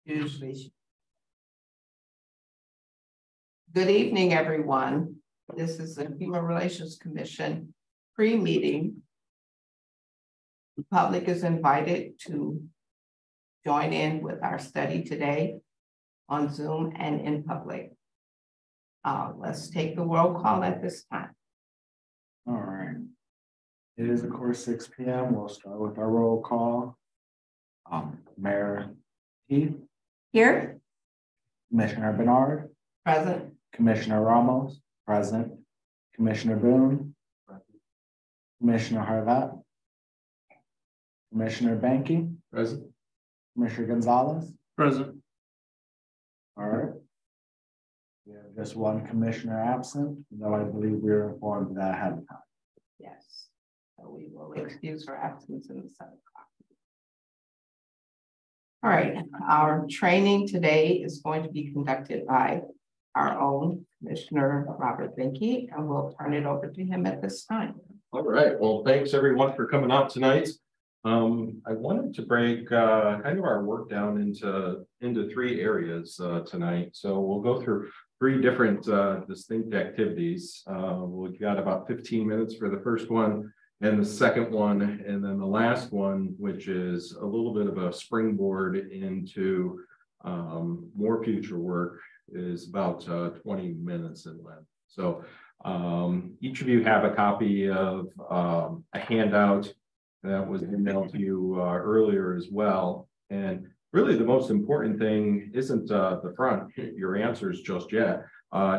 Usually. Good evening, everyone. This is the Human Relations Commission pre-meeting. The public is invited to join in with our study today on Zoom and in public. Let's take the roll call at this time. All right. It is, of course, 6 p.m. We'll start with our roll call. Mayor Heath. Here. Commissioner Bernard. Present. Commissioner Ramos. Present. Commissioner Boone. Present. Commissioner Harvat. Commissioner Banky. Present. Commissioner Gonzalez. Present. All right. We have just one commissioner absent, though I believe we were informed of that ahead of time. Yes. So we will excuse her absence in the 7 o'clock. All right. Our training today is going to be conducted by our own Commissioner Robert Binky, and we'll turn it over to him at this time. All right. Well, thanks everyone for coming out tonight. I wanted to break kind of our work down into 3 areas tonight. So we'll go through 3 different distinct activities. We've got about 15 minutes for the first one and the second one, and then the last one, which is a little bit of a springboard into more future work, is about 20 minutes in length. So each of you have a copy of a handout that was emailed to you earlier as well. And really the most important thing isn't the front, your answers just yet,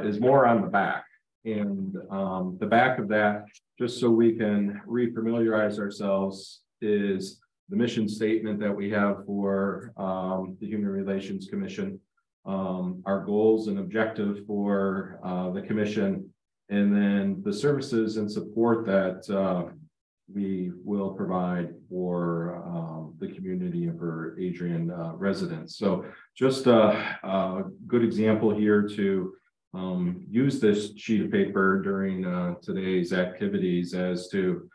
is more on the back. And the back of that, just so we can refamiliarize ourselves, is the mission statement that we have for the Human Relations Commission, our goals and objective for the commission, and then the services and support that we will provide for the community and for Adrian residents. So just a good example here to use this sheet of paper during today's activities as to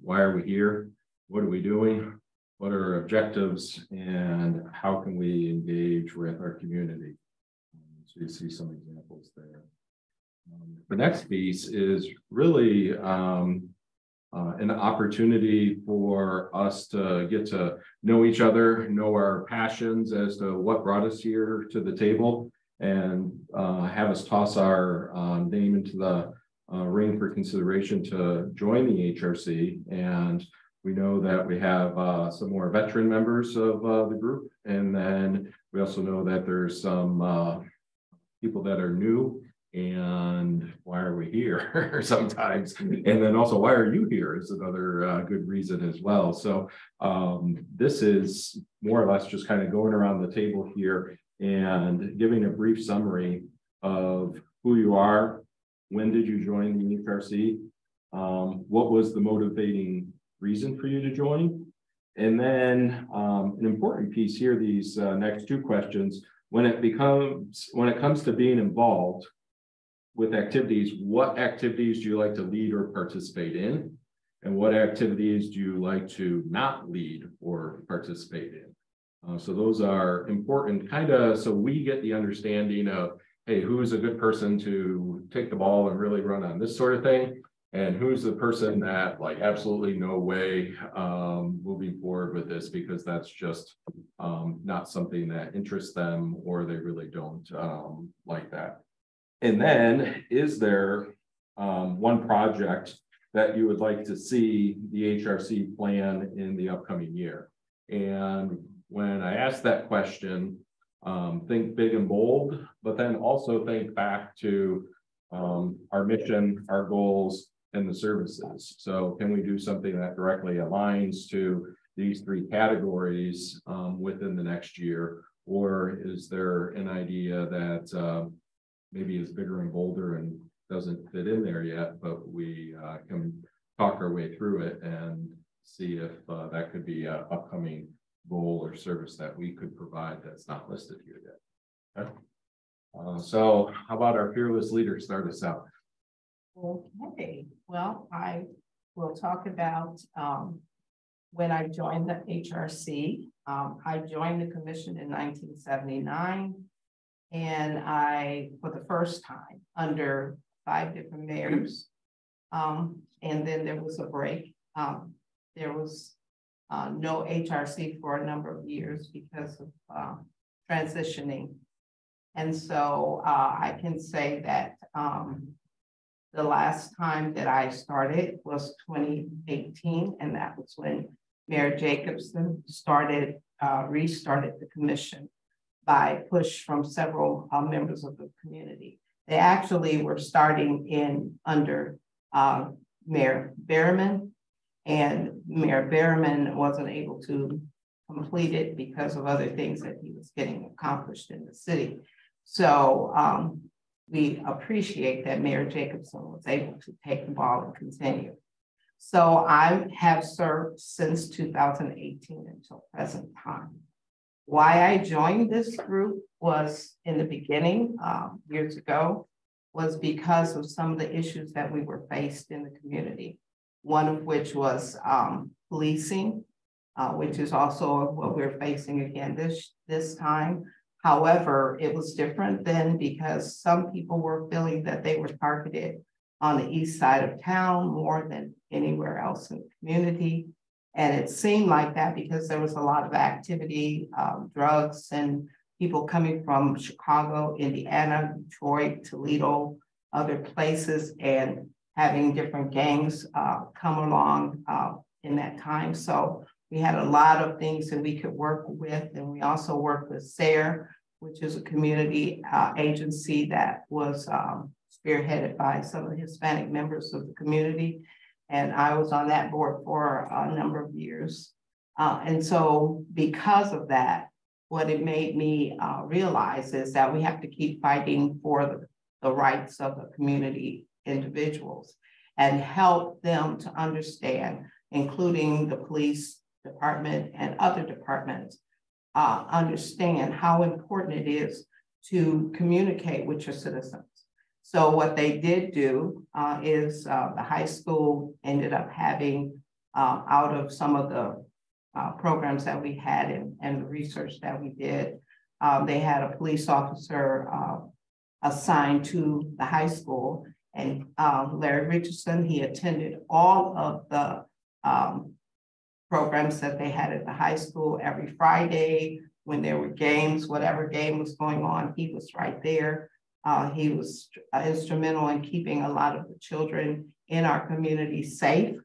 why are we here, what are we doing, what are our objectives, and how can we engage with our community. So you see some examples there. The next piece is really an opportunity for us to get to know each other, know our passions as to what brought us here to the table, and have us toss our name into the ring for consideration to join the HRC. And we know that we have some more veteran members of the group, and then we also know that there's some people that are new. And why are we here sometimes? And then also, why are you here is another good reason as well. So this is more or less just kind of going around the table here and giving a brief summary of who you are, when did you join the HRC, what was the motivating reason for you to join, and then an important piece here, these next 2 questions, when it comes to being involved with activities, what activities do you like to lead or participate in? And what activities do you like to not lead or participate in? So those are important, kind of, so we get the understanding of, hey, who's a good person to take the ball and really run on this sort of thing? And who's the person that, like, absolutely no way moving forward with this, because that's just not something that interests them, or they really don't like that. And then, is there one project that you would like to see the HRC plan in the upcoming year? And when I ask that question, think big and bold, but then also think back to our mission, our goals, and the services. So can we do something that directly aligns to these 3 categories within the next year? Or is there an idea that maybe is bigger and bolder and doesn't fit in there yet, but we can talk our way through it and see if that could be an upcoming goal or service that we could provide that's not listed here yet. Okay. So how about our fearless leader start us out? Okay, well, I will talk about when I joined the HRC. I joined the commission in 1979, and for the first time, under 5 different mayors. And then there was a break. There was no HRC for a number of years because of transitioning. And so I can say that the last time that I started was 2018, and that was when Mayor Jacobson restarted the commission by push from several members of the community. They actually were starting under Mayor Berryman, and Mayor Berryman wasn't able to complete it because of other things that he was getting accomplished in the city. So we appreciate that Mayor Jacobson was able to take the ball and continue. So I have served since 2018 until present time. Why I joined this group was in the beginning, years ago, was because of some of the issues that we were faced in the community. One of which was policing, which is also what we're facing again this time. However, it was different then because some people were feeling that they were targeted on the east side of town more than anywhere else in the community. And it seemed like that because there was a lot of activity, drugs, and people coming from Chicago, Indiana, Detroit, Toledo, other places, and having different gangs come along in that time. So we had a lot of things that we could work with, and we also worked with SARE, which is a community agency that was spearheaded by some of the Hispanic members of the community. And I was on that board for a number of years. And so because of that, what it made me realize is that we have to keep fighting for the rights of the community individuals and help them to understand, including the police department and other departments, understand how important it is to communicate with your citizens. So what they did do is the high school ended up having, out of some of the programs that we had and the research that we did, they had a police officer assigned to the high school. And Larry Richardson, he attended all of the programs that they had at the high school every Friday when there were games, whatever game was going on, he was right there. He was instrumental in keeping a lot of the children in our community safe.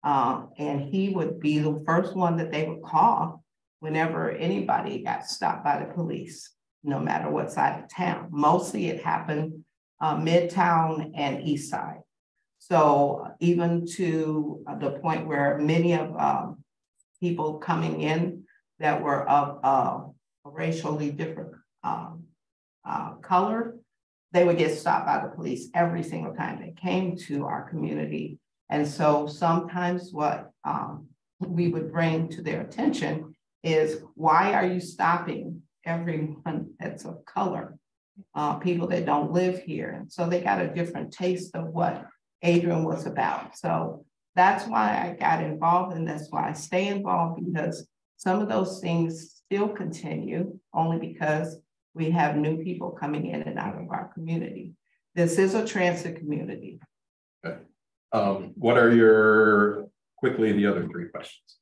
And he would be the first one that they would call whenever anybody got stopped by the police, no matter what side of town. Mostly it happened Midtown and East Side. So even to the point where many of people coming in that were of a racially different color, they would get stopped by the police every single time they came to our community. And so sometimes what we would bring to their attention is, why are you stopping everyone that's of color, people that don't live here? And so they got a different taste of what Adrian was about. So that's why I got involved, and that's why I stay involved, because some of those things still continue only because we have new people coming in and out of our community. This is a transit community. Okay. What are quickly the other 3 questions?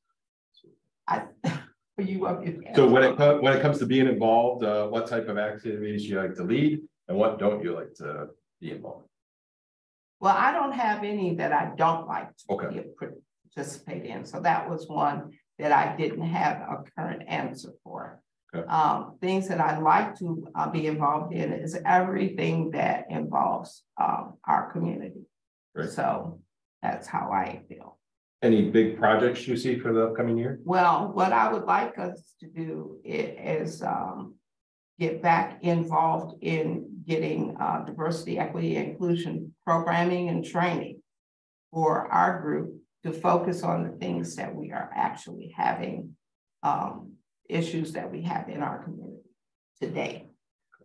So when it comes to being involved, what type of activities do you like to lead, and what don't you like to be involved in? Well, I don't have any that I don't like to participate in. So that was one that I didn't have a current answer for. Okay. Things that I like to be involved in is everything that involves our community. Great. So that's how I feel. Any big projects you see for the upcoming year? Well, what I would like us to do is get back involved in getting diversity, equity, and inclusion programming and training for our group to focus on the things that we are actually having, issues that we have in our community today.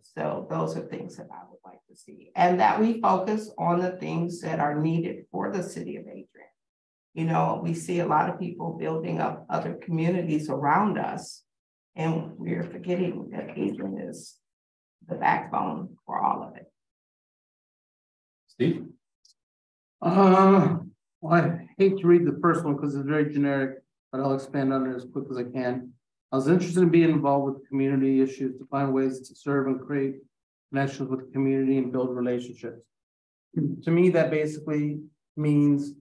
So those are things that I would like to see, and that we focus on the things that are needed for the city of Adrian. You know, we see a lot of people building up other communities around us, and we're forgetting that Adrian is the backbone for all of it. Steve? Well, I hate to read the first one because it's very generic, but I'll expand on it as quick as I can. I was interested in being involved with community issues to find ways to serve and create connections with the community and build relationships. To me, that basically means,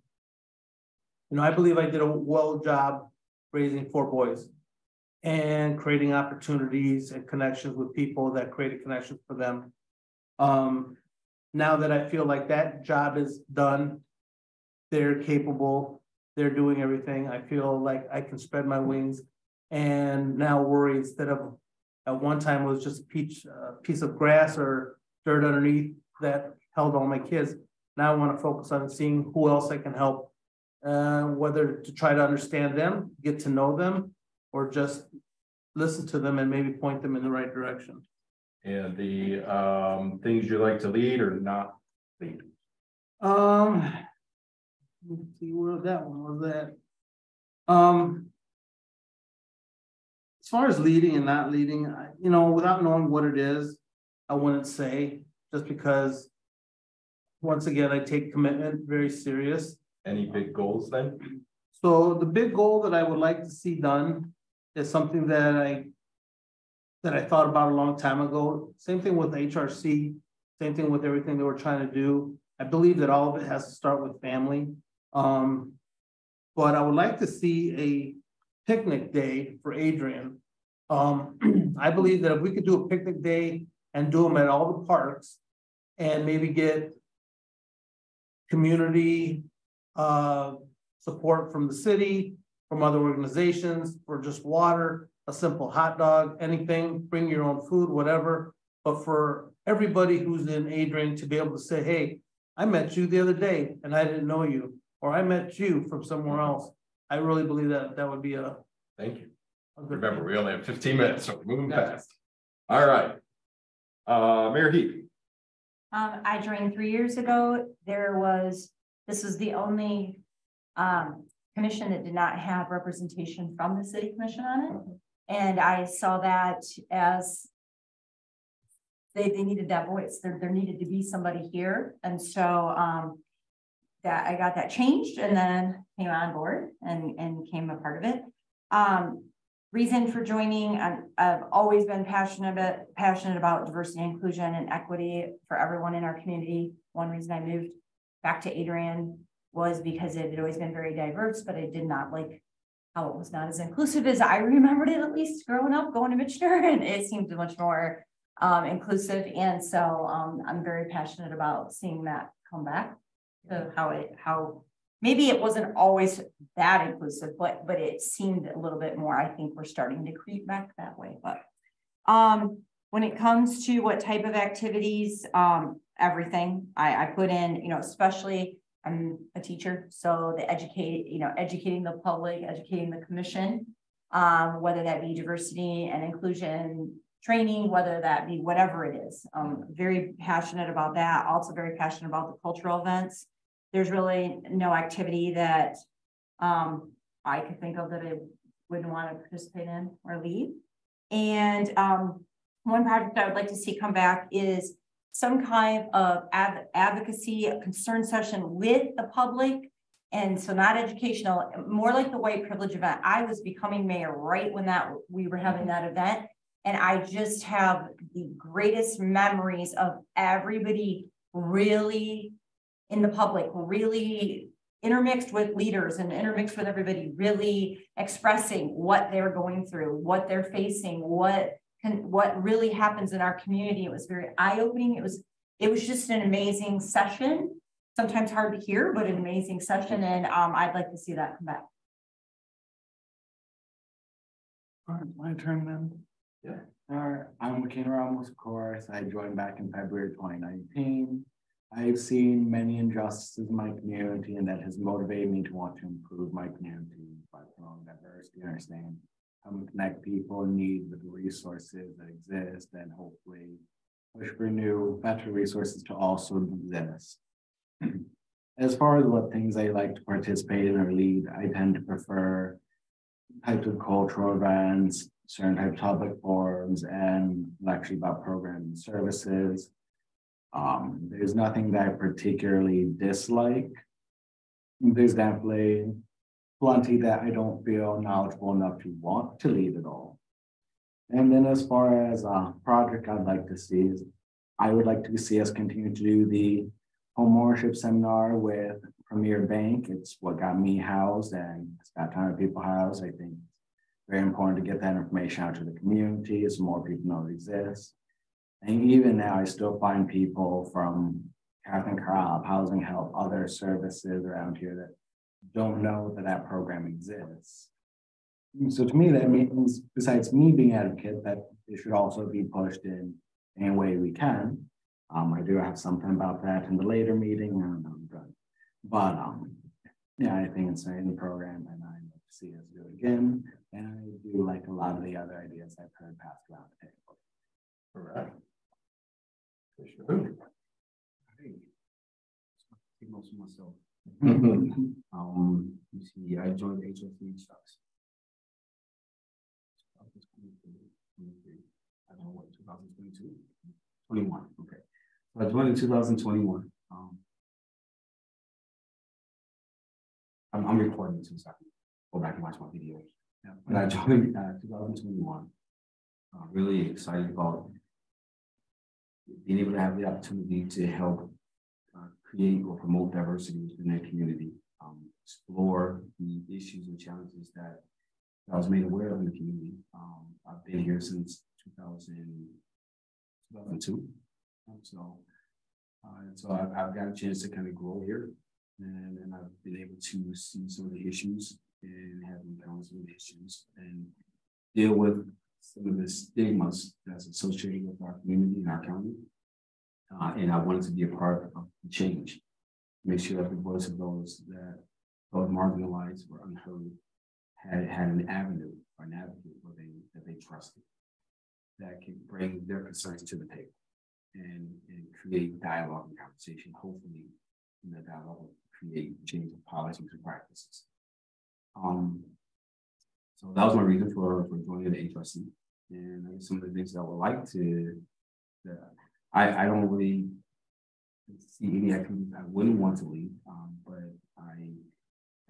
you know, I believe I did a well job raising 4 boys and creating opportunities and connections with people that created connections for them. Now that I feel like that job is done, they're capable, they're doing everything, I feel like I can spread my wings and now worry instead of, at one time it was just a piece of grass or dirt underneath that held all my kids. Now I want to focus on seeing who else I can help, whether to try to understand them, get to know them, or just listen to them and maybe point them in the right direction. And the things you like to lead or not lead? Let's see where that one was at. As far as leading and not leading, you know, without knowing what it is, I wouldn't say, just because once again, I take commitment very serious. Any big goals then? So the big goal that I would like to see done is something that I thought about a long time ago. Same thing with HRC, same thing with everything that we're trying to do. I believe that all of it has to start with family. But I would like to see a picnic day for Adrian. I believe that if we could do a picnic day and do them at all the parks and maybe get community support from the city, from other organizations, for just water, a simple hot dog, anything, bring your own food, whatever. But for everybody who's in Adrian to be able to say, hey, I met you the other day and I didn't know you, or I met you from somewhere else. I really believe that that would be a. Thank you. Good Remember, thing. we only have 15 minutes, so we're moving fast. All right. Mayor Heath. I joined 3 years ago. This was the only commission that did not have representation from the city commission on it. And I saw that as they needed that voice. There needed to be somebody here. And so that I got that changed and then came on board and became a part of it. Reason for joining, I've always been passionate about diversity, inclusion, and equity for everyone in our community. One reason I moved back to Adrian was because it had always been very diverse, but I did not like how it was not as inclusive as I remembered it, at least growing up, going to Michener, and it seemed much more inclusive. And so I'm very passionate about seeing that come back to how maybe it wasn't always that inclusive, but it seemed a little bit more. I think we're starting to creep back that way. But when it comes to what type of activities, everything I put in, you know, especially I'm a teacher, so the educating the public, educating the commission, whether that be diversity and inclusion training, whether that be whatever it is. Very passionate about that. Also very passionate about the cultural events. There's really no activity that I could think of that I wouldn't want to participate in or lead. And one project I would like to see come back is some kind of advocacy, a concern session with the public. And so not educational, more like the white privilege event. I was becoming mayor right when we were having that event. And I just have the greatest memories of everybody really in the public, really intermixed with leaders and intermixed with everybody, really expressing what they're going through, what they're facing, what really happens in our community. It was very eye-opening. It was just an amazing session. Sometimes hard to hear, but an amazing session. And I'd like to see that come back. All right, my turn then. Yeah. All right, I'm McKenna Ramos, of course. I joined back in February 2019. I've seen many injustices in my community, and that has motivated me to want to improve my community by promoting diversity, understand how to connect people in need with the resources that exist, and hopefully push for new, better resources to also exist. As far as what things I like to participate in or lead, I tend to prefer types of cultural events, certain types of public forums, and lecture about programs and services. There's nothing that I particularly dislike. There's definitely plenty that I don't feel knowledgeable enough to want to lead at all. And then as far as a project I'd like to see is, I would like to see us continue to do the home ownership seminar with Premier Bank. It's what got me housed, and it's got time of people housed. I think it's very important to get that information out to the community so more people know it exists. And even now, I still find people from Catherine Carl, Housing Help, other services around here that don't know that that program exists. So to me, that means, besides me being an advocate, that it should also be pushed in any way we can. I do have something about that in the later meeting. I don't know, I'm done. But yeah, I think it's in the program, and I hope to see us do it again. And I do like a lot of the other ideas I've heard passed around the table. All right. Commissioner Boone. Take most of myself. Mhm. You see, I joined the HOC stocks. I don't know what, 2022? 21, okay. So I joined in 2021. I'm recording too, so I can go back and watch my video. Yeah. But I joined 2021. Really excited about being able to have the opportunity to help create or promote diversity within that community, explore the issues and challenges that I was made aware of in the community. I've been here since 2002. So I've got a chance to kind of grow here, and I've been able to see some of the issues and have encountered some of the issues and deal with some of the stigmas that's associated with our community and our county. And I wanted to be a part of the change, make sure that the voice of those that felt marginalized or unheard had an avenue or an advocate that they trusted, that can bring their concerns to the table and create dialogue and conversation. Hopefully, in that dialogue will create change of policies and practices. So that was my reason for joining the HRC. And I guess some of the things that I would like to, I don't really see any activities I wouldn't want to lead, but I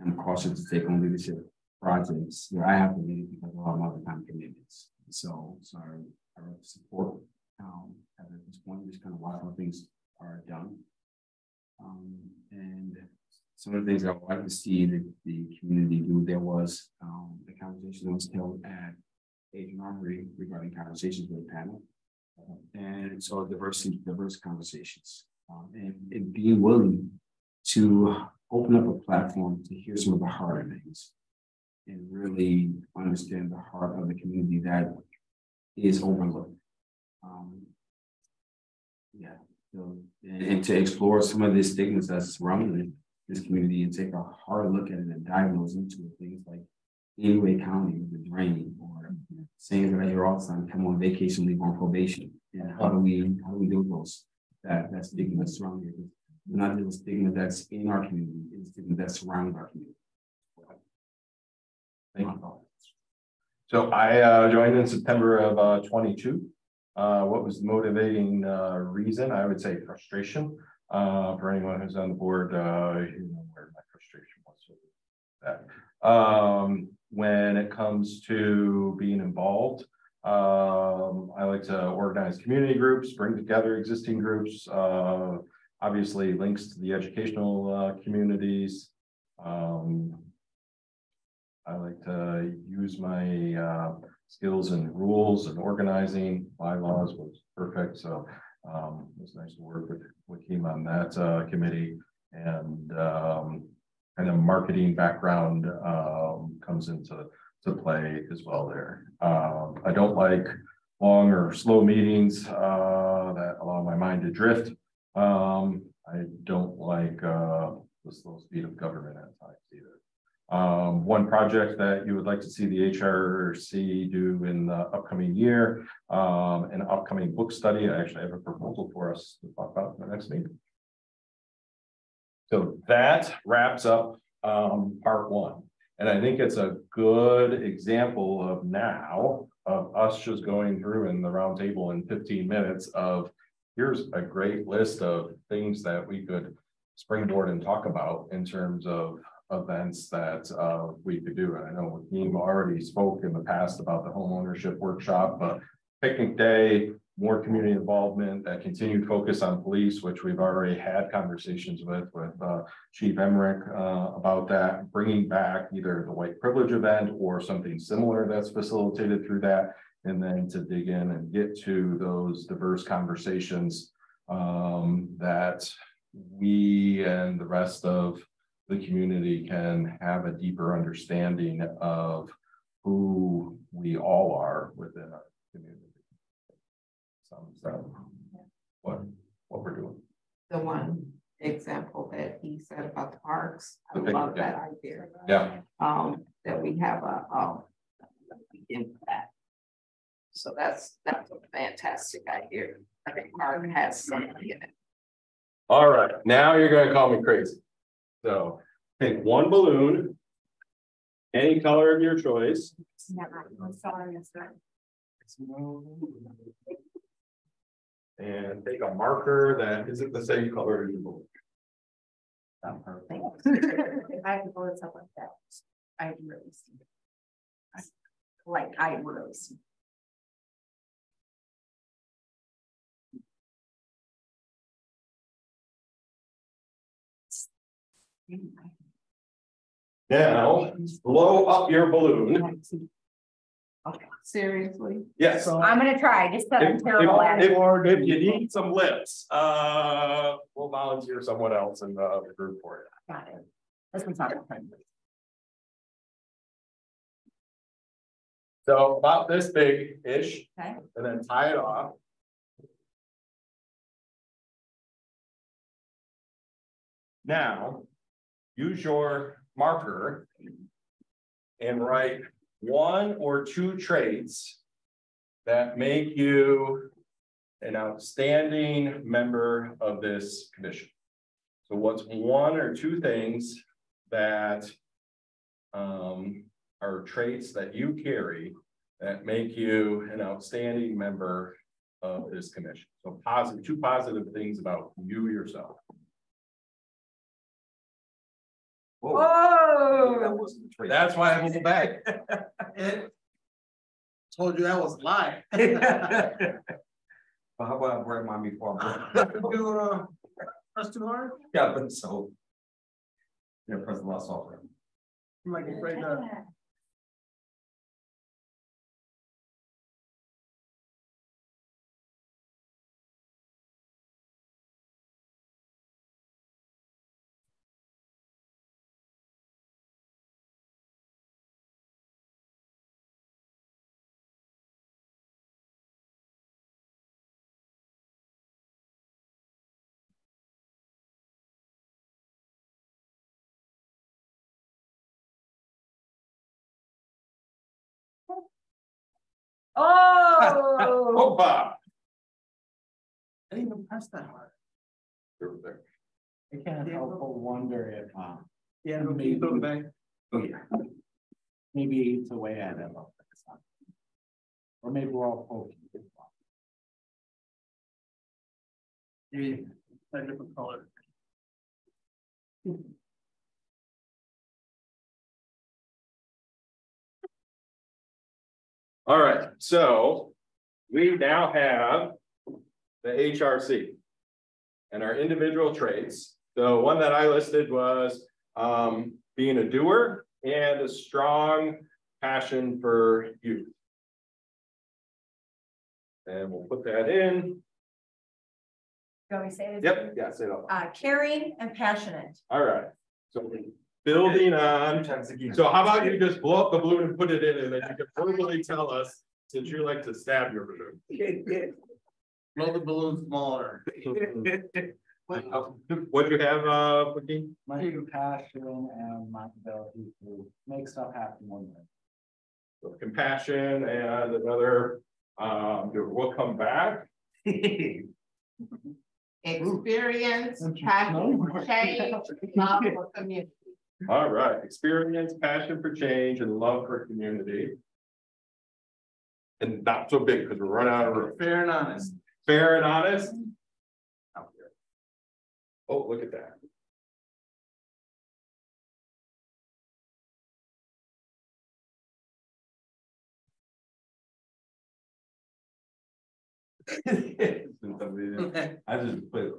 am cautious to take on leadership projects where I have to lead because of all my other time commitments. So I really support at this point, just kind of watch how things are done. And some of the things that I would like to see the community do, there was a conversation that was held at Adrian Armory regarding conversations with the panel. And so diverse conversations, and being willing to open up a platform to hear some of the harder things and really understand the heart of the community that is overlooked. And to explore some of the stigmas that's surrounding this community and take a hard look at it and diagnose into it. Things like Wade County, the drain, or saying that you're all the time, come on vacation, leave on probation. And how do we deal with those that stigma that's surrounding it? Not just stigma that's in our community, it's stigma that surrounds our community. Thank you. So I joined in September of 22. What was the motivating reason? I would say frustration. For anyone who's on the board, you know where my frustration was with that. When it comes to being involved, I like to organize community groups, bring together existing groups, obviously links to the educational communities. I like to use my skills and rules and organizing. Bylaws was perfect, so it was nice to work with him on that committee. And kind of marketing background comes into play as well there. I don't like long or slow meetings that allow my mind to drift. I don't like the slow speed of government at times either. One project that you would like to see the HRC do in the upcoming year, an upcoming book study. I actually have a proposal for us to talk about in the next meeting. So that wraps up part one. And I think it's a good example of now of us just going through in the roundtable in 15 minutes of here's a great list of things that we could springboard and talk about in terms of events that we could do. And I know Hakeem already spoke in the past about the home ownership workshop, but picnic day, more community involvement, that continued focus on police, which we've already had conversations with Chief Emmerich about that, bringing back either the white privilege event or something similar that's facilitated through that, and then to dig in and get to those diverse conversations that we and the rest of the community can have a deeper understanding of who we all are within our community. So what we're doing. The one example that he said about the parks, I Okay, love yeah. that idea. Yeah. That we have a begin for that. So that's a fantastic idea. I think park has something in it. All right, now you're gonna call me crazy. So pick one balloon, any color of your choice. I'm sorry, And take a marker that isn't the same color as your balloon. I have to blow this up like that. I really see. Like I really see. Now, blow up your balloon. Okay, seriously? Yes. I'm gonna try, just that I'm terrible at it. If you need some lips, we'll volunteer someone else in the group for you. Got it. This one's not fun. So about this big-ish, Okay. and then tie it off. Now, use your marker and write one or two traits that make you an outstanding member of this commission. So what's one or two things that are traits that you carry that make you an outstanding member of this commission? So two positive things about you yourself. Whoa. That's why I'm in the bag. Told you that was a lie. Well, how about I break mine before I You, press too hard? Yeah, but so. Yeah, press a lot softer. I'm like afraid to. Oh. Opa! I didn't even press that hard. There. I can't help but wonder if, Yeah, maybe- throw it back. Oh, yeah. maybe it's a way I don't know. Or maybe we're all poking. Maybe a different color. All right, so we now have the HRC and our individual traits. The one that I listed was being a doer and a strong passion for youth. And we'll put that in. You want me to say it? Yep, yeah, say that. Caring and passionate. All right, so building on. So how about you just blow up the balloon and put it in, and then you can verbally tell us, since you like to stab your balloon. Blow the balloon smaller. What'd you have, Joaquin? My passion and my ability to make stuff happen one day. So compassion and another, we'll come back. experience, passion for change, love for community. All right, experience, passion for change, and love for community. And not so big because we're running out of room. Fair and honest. Fair and honest. Oh, look at that. I just put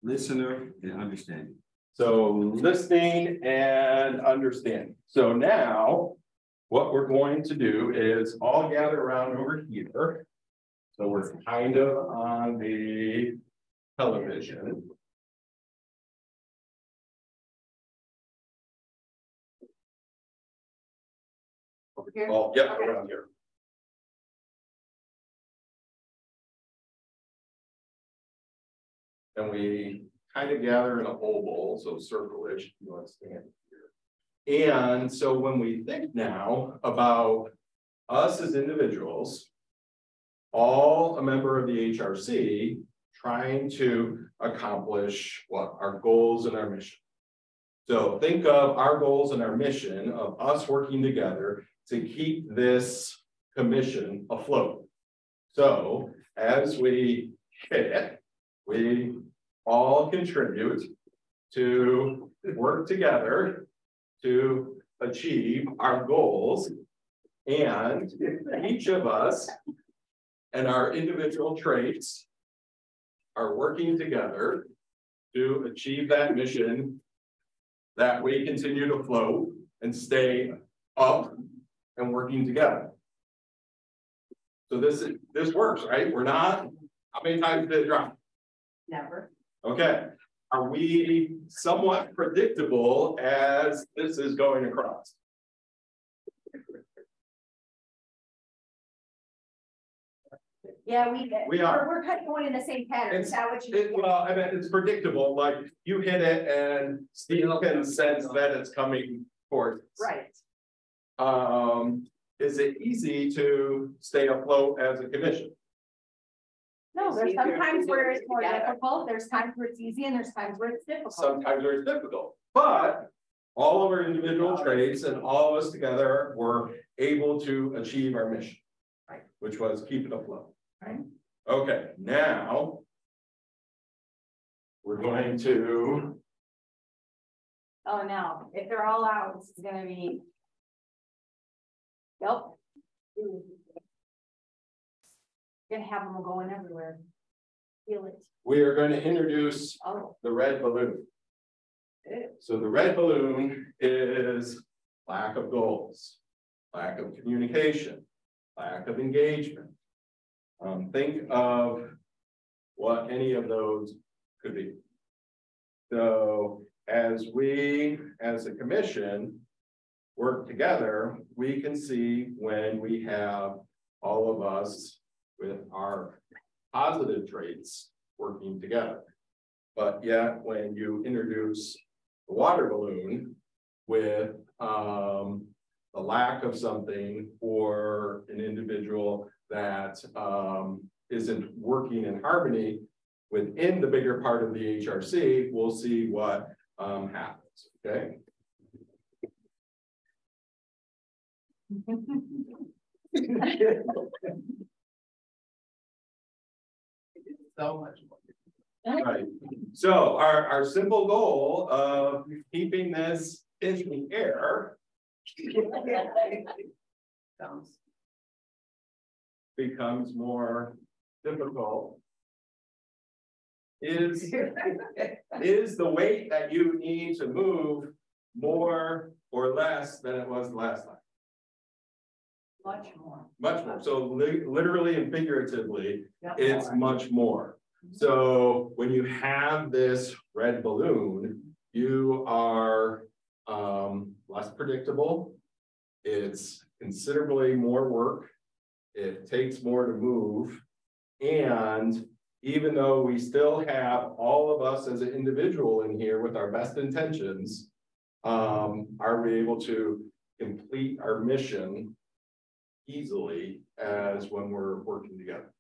listener and understanding. So listening and understanding. So now what we're going to do is all gather around over here. So we're kind of on the television. Over here? Oh, yep, Okay. around here. And we kind of gather in a oval, so circle-ish, you want to stand here. And so when we think now about us as individuals, all a member of the HRC trying to accomplish what? Our goals and our mission. So think of our goals and our mission of us working together to keep this commission afloat. So as we hit it, we all contribute to work together to achieve our goals. And each of us and our individual traits are working together to achieve that mission, that we continue to float and stay up and working together. So this works, right? We're not, how many times did it drop? Never. Okay. Are we somewhat predictable as this is going across? Yeah, We are. we're kind of going in the same pattern. Is that what you? Well, I mean, it's predictable, like you hit it and Steve can sense that it's coming towards us. Right. Is it easy to stay afloat as a commission? No, there's sometimes where it's more difficult, there's times where it's easy, and there's times where it's difficult. Sometimes it's difficult, but all of our individual traits and all of us together were able to achieve our mission, Right. Which was keep it afloat. Right. Okay, now we're going to. Oh, no, if they're all out, this is gonna be. Yep. Gonna have them going everywhere. Feel it. We are going to introduce Oh. the red balloon. So the red balloon is lack of goals, lack of communication, lack of engagement. Think of what any of those could be. So as we, as a commission, work together, we can see when we have all of us with our positive traits working together. But yet when you introduce the water balloon with the lack of something for an individual that isn't working in harmony within the bigger part of the HRC, we'll see what happens, okay? So much more. Right. So our simple goal of keeping this in the air becomes more difficult. Is the weight that you need to move more or less than it was the last time? Much more. Much more. So literally and figuratively, Yep. it's much more. So when you have this red balloon, you are less predictable. It's considerably more work. It takes more to move. And even though we still have all of us as an individual in here with our best intentions, are we able to complete our mission easily as when we're working together?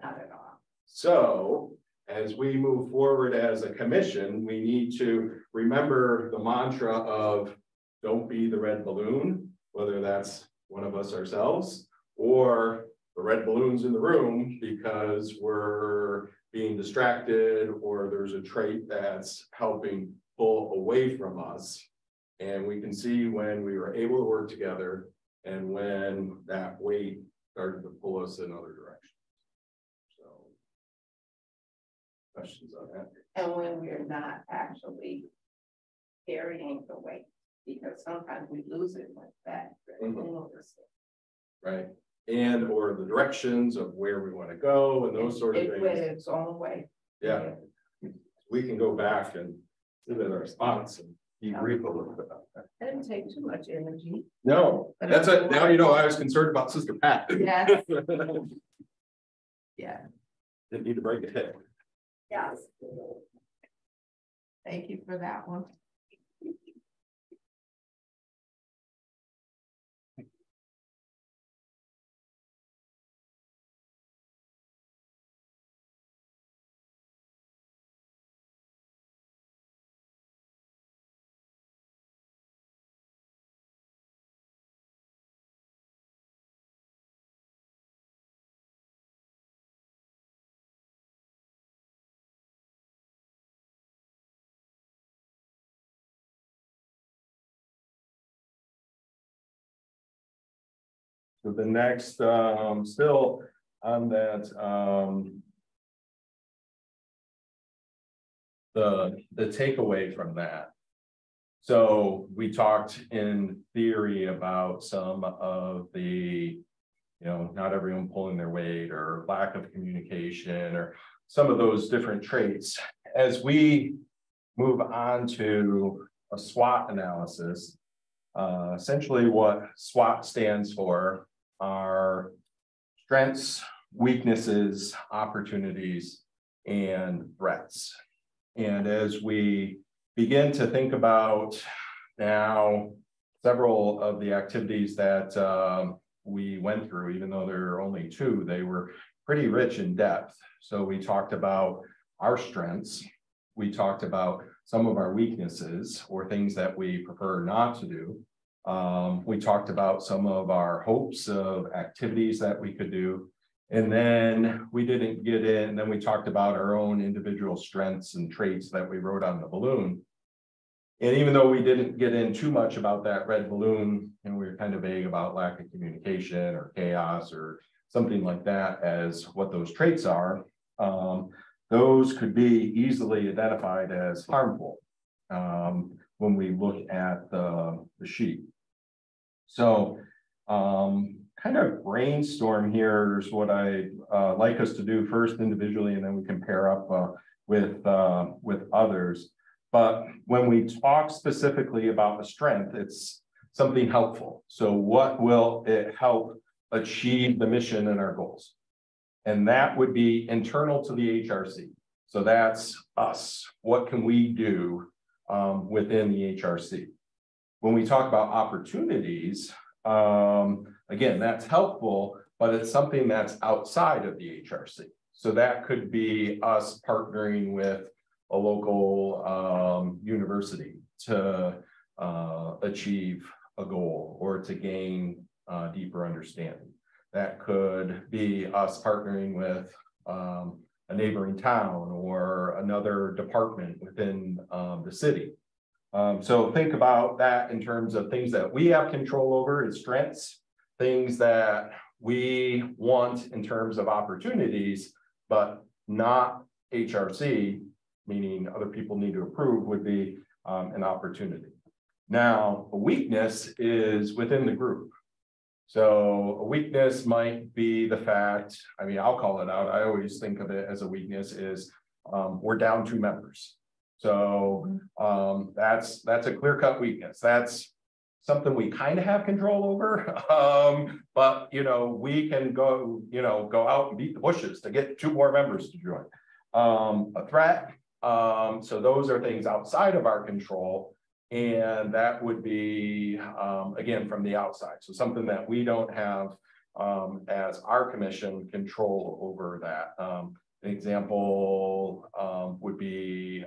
Not at all. So as we move forward as a commission, we need to remember the mantra of don't be the red balloon, whether that's one of us ourselves or the red balloons in the room because we're being distracted or there's a trait that's helping pull away from us. And we can see when we were able to work together and when that weight started to pull us in other directions. So, questions on that? And when we're not actually carrying the weight, because sometimes we lose it like that. Right. And or the directions of where we want to go and those sort of it things. went its own way. Yeah. We can go back and sit in our spots and debrief a little bit about that. It didn't take too much energy. No, that's it. Now you know I was concerned about Sister Pat. Yes. Yeah. Didn't need to break a hip. Yes. Thank you for that one. So the next, still on that, the takeaway from that. So we talked in theory about some of the, not everyone pulling their weight or lack of communication or some of those different traits. As we move on to a SWOT analysis, essentially what SWOT stands for are strengths, weaknesses, opportunities, and threats. And as we begin to think about now several of the activities that we went through, even though there are only 2, they were pretty rich in depth. So we talked about our strengths. We talked about some of our weaknesses or things that we prefer not to do. We talked about some of our hopes of activities that we could do. And then we didn't get in, and then we talked about our own individual strengths and traits that we wrote on the balloon. And even though we didn't get in too much about that red balloon, and we were kind of vague about lack of communication or chaos or something like that as what those traits are, those could be easily identified as harmful when we look at the sheet. So kind of brainstorm here is what I like us to do first individually, and then we can pair up with others. But when we talk specifically about the strength, it's something helpful. So what will it help achieve the mission and our goals? And that would be internal to the HRC. So that's us. What can we do within the HRC? When we talk about opportunities, again, that's helpful, but it's something that's outside of the HRC. So that could be us partnering with a local university to achieve a goal or to gain deeper understanding. That could be us partnering with a neighboring town or another department within the city. So think about that in terms of things that we have control over as strengths, things that we want in terms of opportunities, but not HRC, meaning other people need to approve, would be an opportunity. Now, a weakness is within the group. So a weakness might be the fact, I mean, I'll call it out. I always think of it as a weakness is we're down 2 members. So that's a clear-cut weakness. That's something we kind of have control over, but we can go out and beat the bushes to get 2 more members to join. A threat. So those are things outside of our control, and that would be again from the outside. So something that we don't have as our commission control over that. An example would be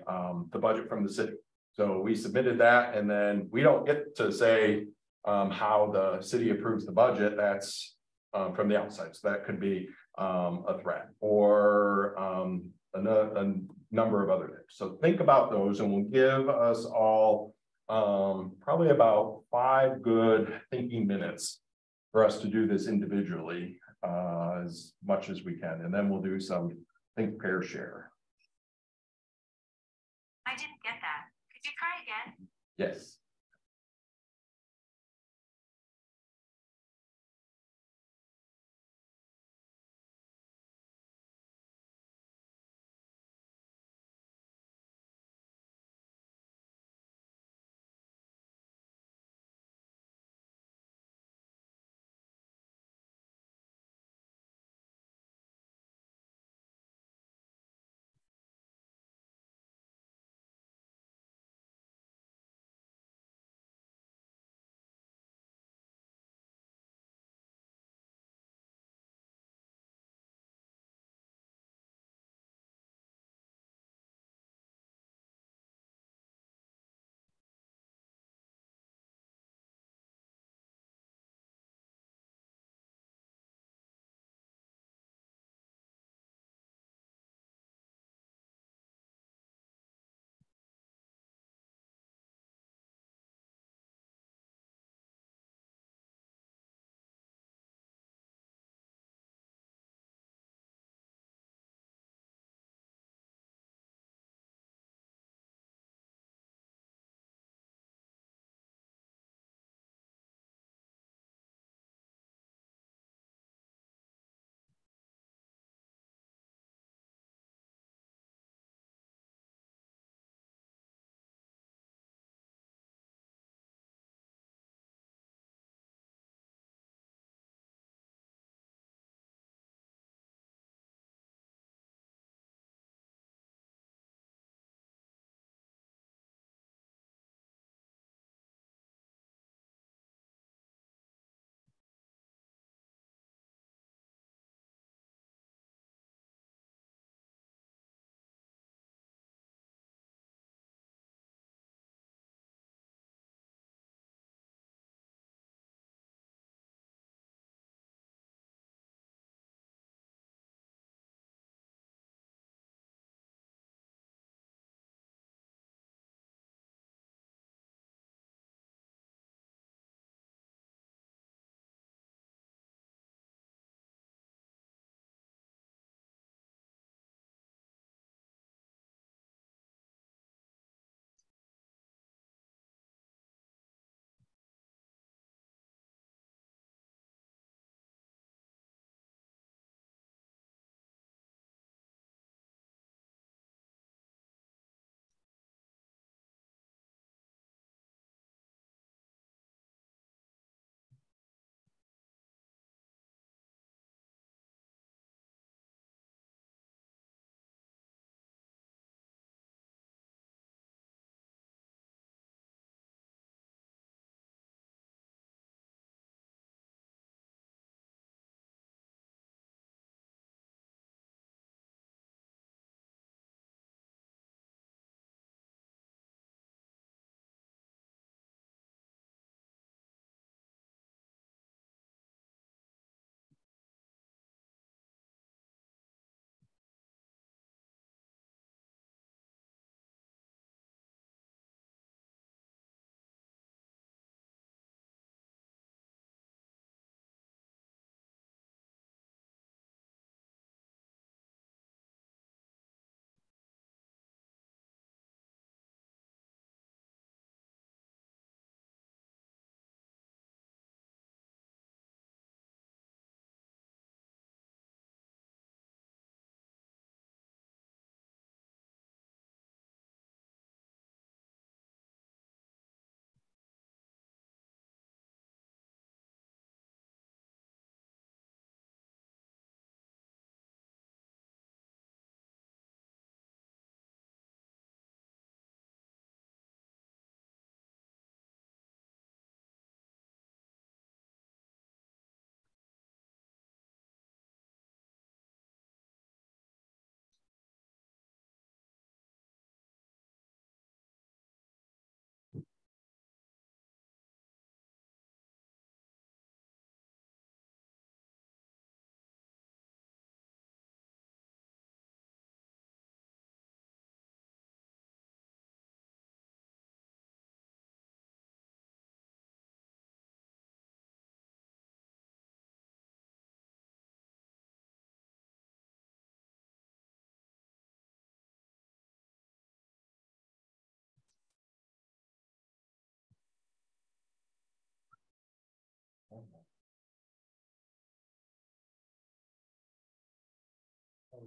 the budget from the city. So we submitted that, and then we don't get to say how the city approves the budget. That's from the outside. So that could be a threat or a number of other things. So think about those, and will give us all probably about 5 good thinking minutes for us to do this individually as much as we can. And then we'll do some think, pair, share. I didn't get that. Could you try again? Yes.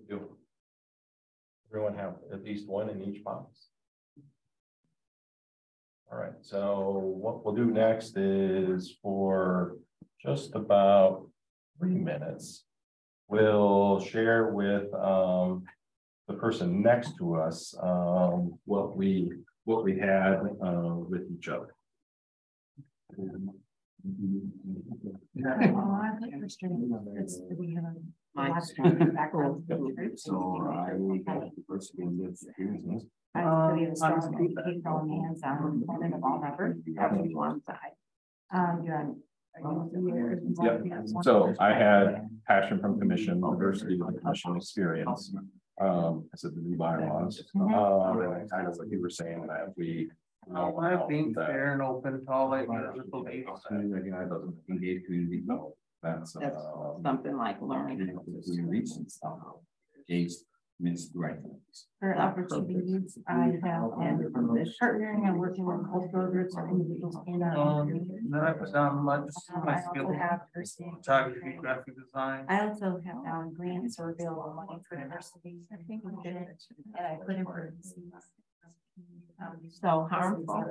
Do everyone have at least one in each box? All right, so what we'll do next is for just about 3 minutes, we'll share with the person next to us what we had with each other. So I will go first in this experience. Yep. So I had passion from commission, diversity of commission experience. I said the new bylaws. And kind of what you were saying that we. I'm being fair and open to all like. Doesn't engage community. No, that's Something like learning. Reach and stuff. Engage means the right things. For opportunities, I have been partnering and working with cultural groups or individuals in Then I put down my I also skills, have diversity. photography, graphic design. I also have down grants or available money for diversity. I think we did it, and I put in parentheses. So harmful.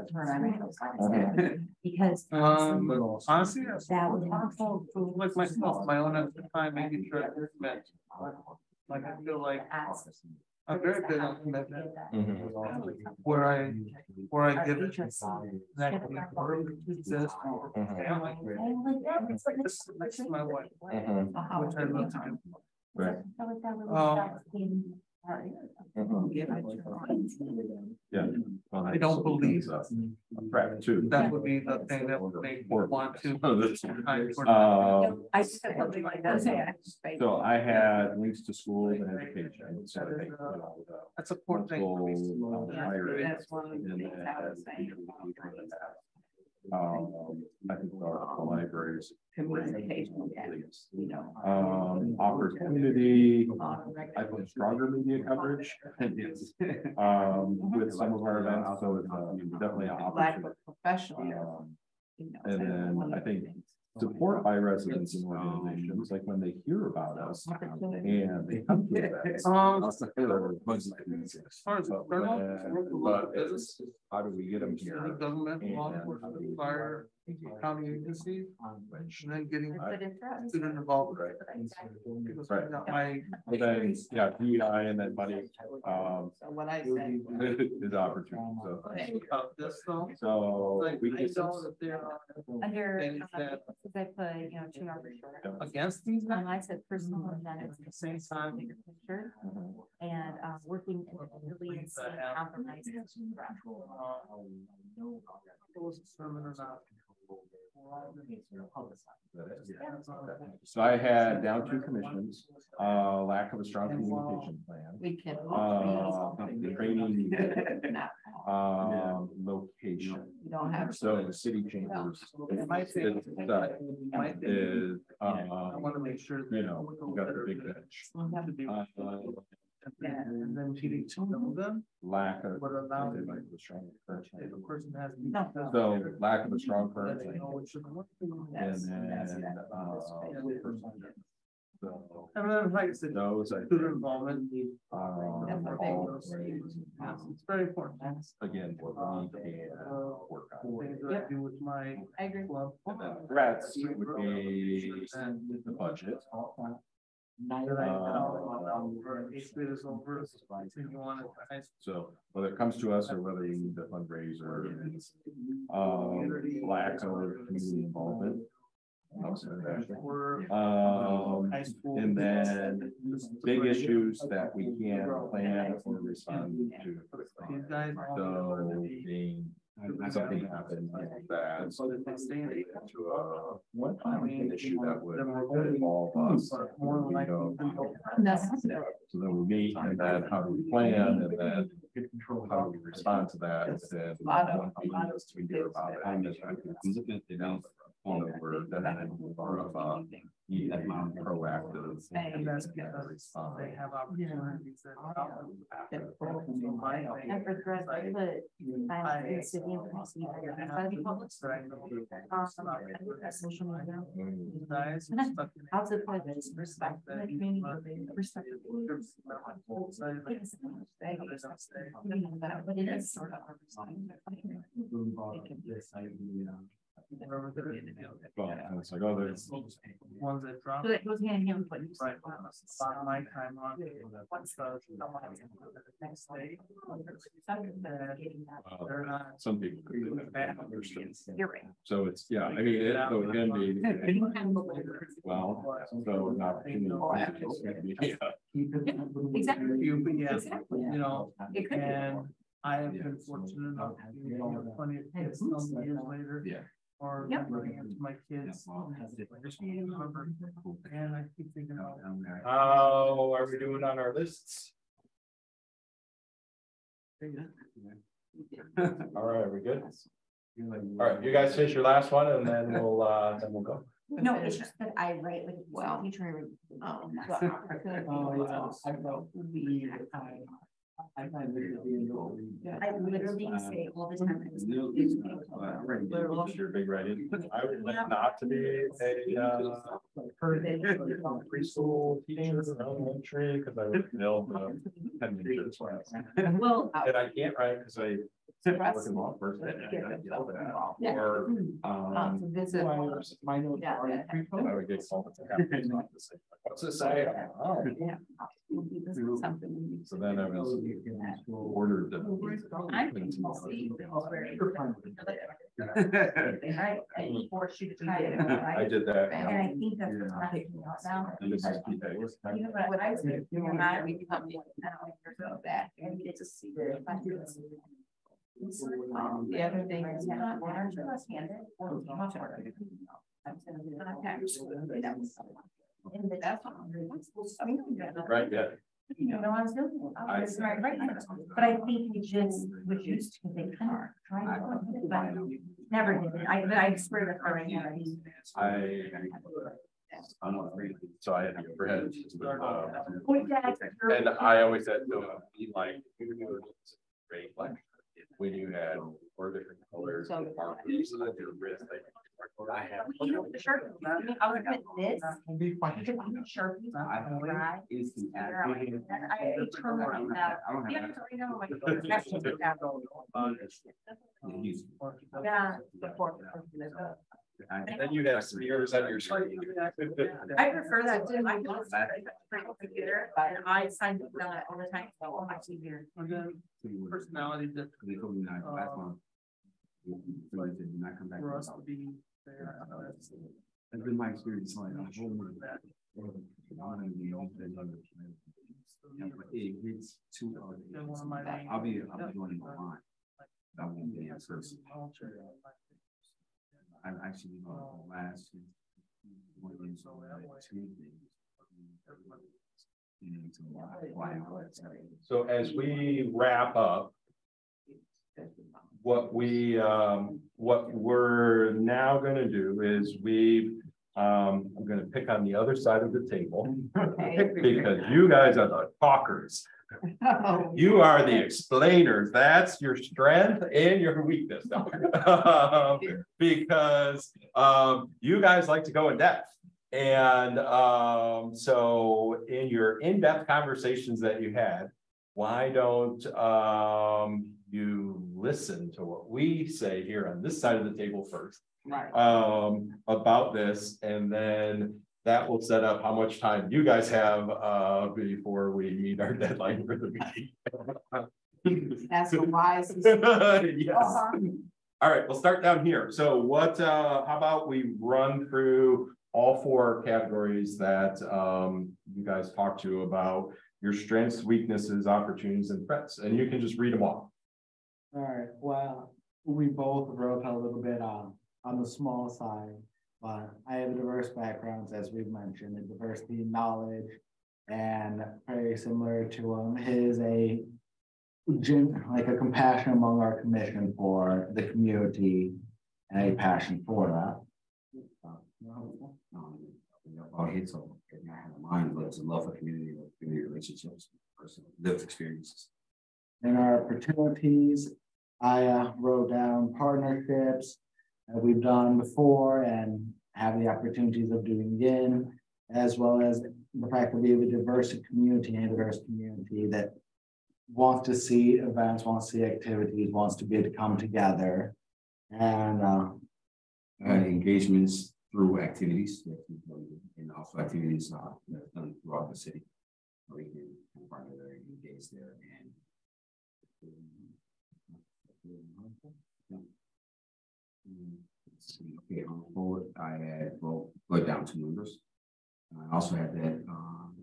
Because. Honestly, That was harmful. like myself, my own extra time, making sure I met. Like I feel like I'm very big on commitment. Where I give it that exist. This is my wife, which I love to do. Right. Yeah. Well, I don't believe a threat too. that would be the thing that would make me want to. I said something like that. So I had links to schools and education. So I think, That's a poor thing. That's one of the things I was saying. I think the libraries. Communication, Opportunity, I put stronger media coverage. With some of our events, so it's definitely an Lack opportunity. of professional. And then I think support by residents and organizations, like when they hear about us and they come to events. As far as But it's, how do we get them city here? government, law enforcement, fire, county agencies, and then getting student involved. Because Right. my But then, yeah, PEI and then money, So what I said. is opportunity, so. about this though. So Like, we I can. know that there are Under, things that I put, 2 hours short. against these And guys, I said personal, and then it's at the same time. bigger picture, and working individually and seeing compromises. It was a sermon or not. So I had down 2 commissions, lack of a strong communication plan. We can. Training, location. You don't have. So the city chambers. My thing Is, I want to make sure. that you got the big bench. to be- And then needing to know them, Lack of. but allow They them. like the strong current. If a person has. So lack of a strong current. They know what should work. And then, so And then, like I said, those, I student involvement. all It's very important. again, what we can work on. Things that I do with my I agree. club. And then threats would be the budget. So whether it comes to us or whether we need the fundraiser, lack of community involvement. And then big issues that we can't plan or respond to. So being something happened that an issue that would involve us. Necessary. So then we meet and then how do we plan and then how do we respond to that? And then we hear about it. And then, we're then more of be proactive. And that's because they have opportunities that. And for the rest of the time, in the city and policy, by the public. Social media. How to put this respect for the community, respect. But it is sort of. Well, and it's like, oh, there's Ones that drop. So that goes hand in hand with what you Right. said. Spot my time on. What's the next day? They're not. some people could do that. You're right. So it's, yeah, I mean, it so it can be, well, so an opportunity. Yeah. Exactly. Yeah, Exactly. you know, It could be. and I have been fortunate enough to have plenty of kids some years later. Yeah. Or Yep. bringing it to my kids. And I keep thinking about. How are we doing on our lists? All right, are we good? All right, you guys finish your last one and then we'll go. No, it's just that I write like, Well, teacher. Oh, yeah. I literally say all the time. You're big writing. I would like not to be a preschool teacher in elementary because I would fail the 10 minutes class. Well, And I can't write because I work in law first and I got yelled at. Or visit. My notes Yeah. are already pre-filled. I would get called. What's this say? Oh. Yeah. Something. So then I was ordered to. I can see. Right, I force you to try it. I did that. And I think that's what's not taking us down. And this is key days. Even when I was in Remind me to come in now of that and get to see the. The other thing is not. Aren't you left-handed? Right, yeah. You know, I was doing. I was right, but I think we just was used to they kind of tried to, but never did it. I swear to God, So I had to overhead. and And I always said, no, be like, great, like, when you had 4 different colors. So- I have. you know, the shirt, I was with this. Be fine. You can shirt. I Is the turn around that. Yeah, I know, like, that's just that. Yeah. Then you'd have smears on your screen. I prefer that too. I don't computer, and I sign up for that all the time. Oh, my TV. And then personality that They told me not last month. So they said, do not come back. for us to be there. That's been my experience. Like, I'm holding that. It's too hard. And one of my main- I'll be joining the line. That won't be answers. I'm actually last. So as we wrap up, what we're now gonna do is I'm gonna pick on the other side of the table. Okay. Because you guys are the talkers. You are the explainers. That's your strength and your weakness. Because you guys like to go in depth. And so in your in-depth conversations that you had, why don't you listen to what we say here on this side of the table first? Right. About this, and then that will set up how much time you guys have before we meet our deadline for the meeting. That's a wise. Yes. All right, we'll start down here. So what, how about we run through all 4 categories that you guys talked to about your strengths, weaknesses, opportunities, and threats, and you can just read them all. All right, well, we both wrote a little bit on the small side, but I have a diverse backgrounds, as we've mentioned, a diversity in knowledge, and very similar to his like a compassion among our commission for the community and a passion for that. all hits on it. I have in mind, but it's a love for community relationships, personal lived experiences. In our opportunities, I wrote down partnerships that we've done before and have the opportunities of doing again, as well as the fact that we have a diverse community that wants to see events, wants to see activities, wants to be able to come together. And engagements through activities and also activities that's done throughout the city. We can partner there and engage there and okay, on forward, I had wrote down 2 numbers. I also had that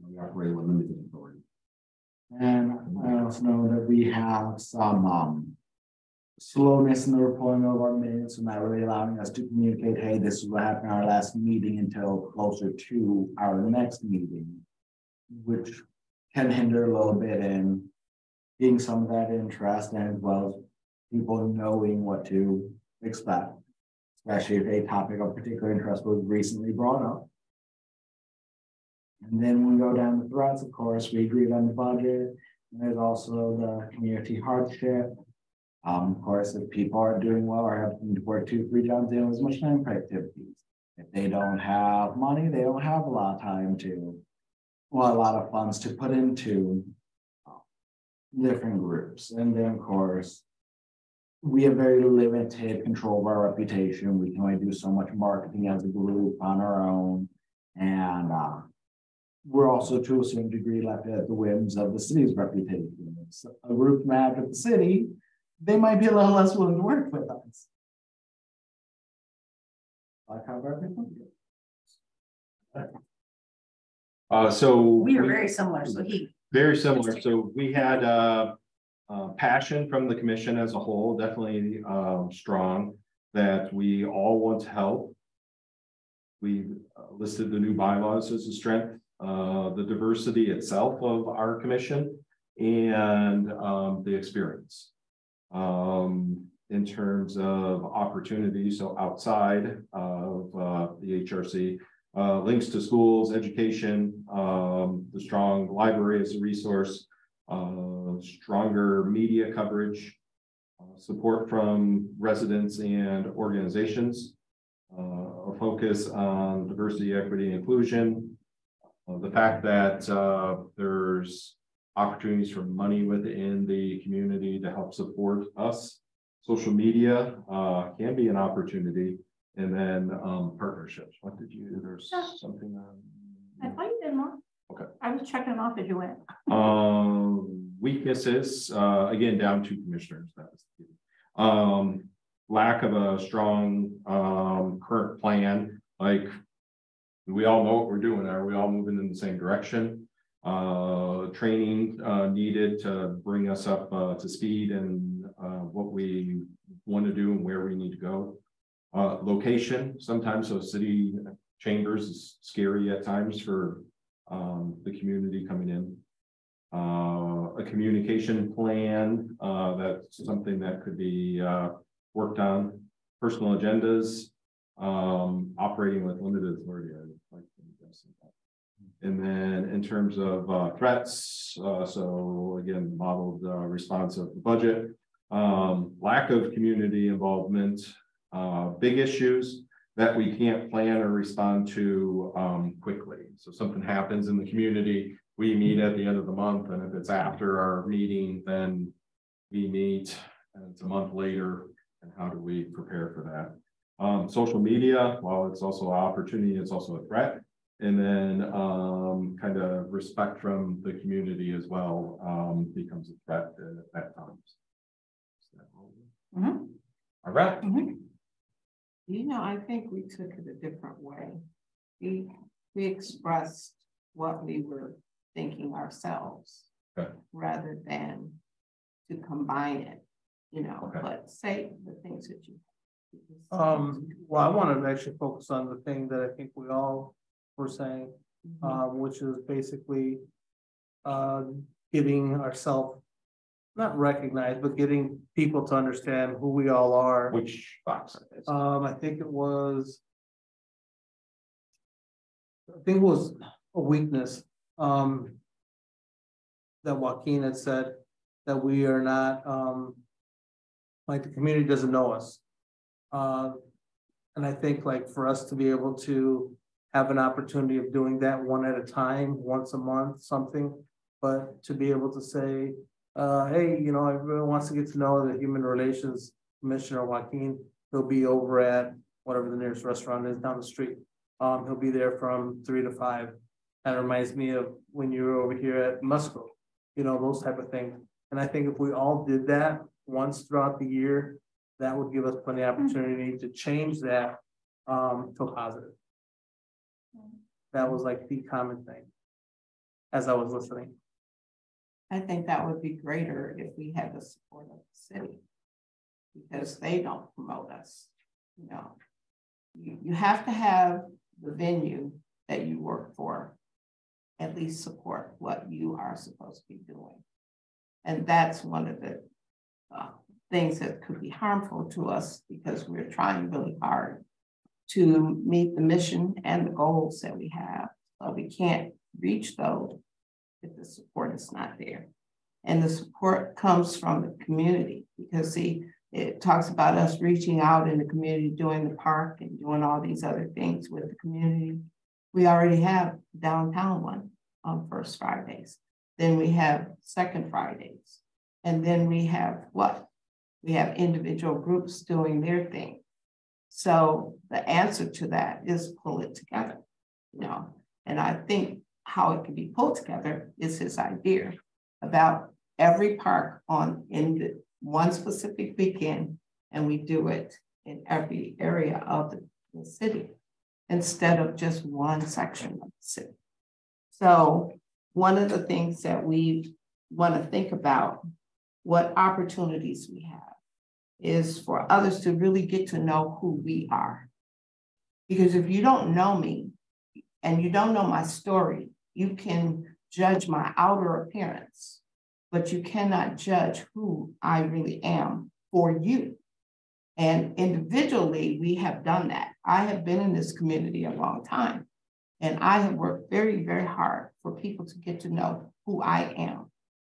we operate with limited authority. And I also know that we have some slowness in the reporting of our minutes and not really allowing us to communicate, hey, this is what happened in our last meeting until closer to our next meeting, which can hinder a little bit in getting some of that interest and as well as people knowing what to expect, especially if a topic of particular interest was recently brought up. And then when we go down the threats, of course, we agreed on the budget. And there's also the community hardship. Of course, if people are doing well or having to work 2 or 3 jobs, they don't have as much time for activities. If they don't have money, they don't have a lot of time to, well, a lot of funds to put into different groups. And then, of course, we have very limited control of our reputation. We can only do so much marketing as a group on our own. And we're also to a certain degree left at the whims of the city's reputation. If a group mad at the city, they might be a little less willing to work with us. I cover everything. So We are very similar, so very similar. So we had passion from the commission as a whole, definitely strong, that we all want to help. We listed the new bylaws as a strength, the diversity itself of our commission, and the experience. In terms of opportunities, so outside of the HRC, links to schools, education, the strong library as a resource, stronger media coverage, support from residents and organizations, a focus on diversity, equity, and inclusion, the fact that there's opportunities for money within the community to help support us. Social media can be an opportunity, and then partnerships. What did you, there's something I thought you did them all. Okay. I was checking them off as you went. Weaknesses, again, down to commissioners. Lack of a strong current plan. Like, we all know what we're doing. Are we all moving in the same direction? Training needed to bring us up to speed and what we want to do and where we need to go. Location, sometimes so city chambers is scary at times for the community coming in. A communication plan, that's something that could be worked on. Personal agendas, operating with limited authority. I'd like to address that. And then in terms of threats, so again, modeled response of the budget, lack of community involvement, big issues that we can't plan or respond to quickly. So something happens in the community, we meet at the end of the month, and if it's after our meeting, then we meet and it's a month later, and how do we prepare for that? Social media, while it's also an opportunity, it's also a threat. And then kind of respect from the community as well becomes a threat at times. Mm-hmm. All right. Mm-hmm. You know, I think we took it a different way. We expressed what we were thinking ourselves, okay, rather than to combine it, you know, okay, but say the things that you. Well, I want to actually focus on the thing that I think we all were saying, which is basically getting ourselves not recognized, but getting people to understand who we all are. Which box? I think it was think it was a weakness, that Joaquin had said, that we are not, like the community doesn't know us. And I think like for us to be able to have an opportunity of doing that one at a time, once a month, something, but to be able to say, hey, you know, everyone wants to get to know the Human Relations Commissioner Joaquin. He'll be over at whatever the nearest restaurant is down the street. He'll be there from 3 to 5. That reminds me of when you were over here at Musco, you know, those type of things. And I think if we all did that once throughout the year, that would give us plenty of opportunity to change that to a positive. That was like the common thing as I was listening. I think that would be greater if we had the support of the city, because they don't promote us. You know, you have to have the venue that you work for at least support what you are supposed to be doing. And that's one of the things that could be harmful to us, because we're trying really hard to meet the mission and the goals that we have. But we can't reach those if the support is not there. And the support comes from the community, because see, it talks about us reaching out in the community, doing the park and doing all these other things with the community. We already have downtown one on First Fridays. Then we have Second Fridays. And then we have what? We have individual groups doing their thing. So the answer to that is pull it together, you know. And I think how it can be pulled together is his idea about every park in the one specific weekend, and we do it in every area of the city instead of just one section of the city. So one of the things that we want to think about, what opportunities we have, is for others to really get to know who we are. Because if you don't know me and you don't know my story, you can judge my outer appearance, but you cannot judge who I really am for you. And individually, we have done that. I have been in this community a long time, and I have worked very, very hard for people to get to know who I am.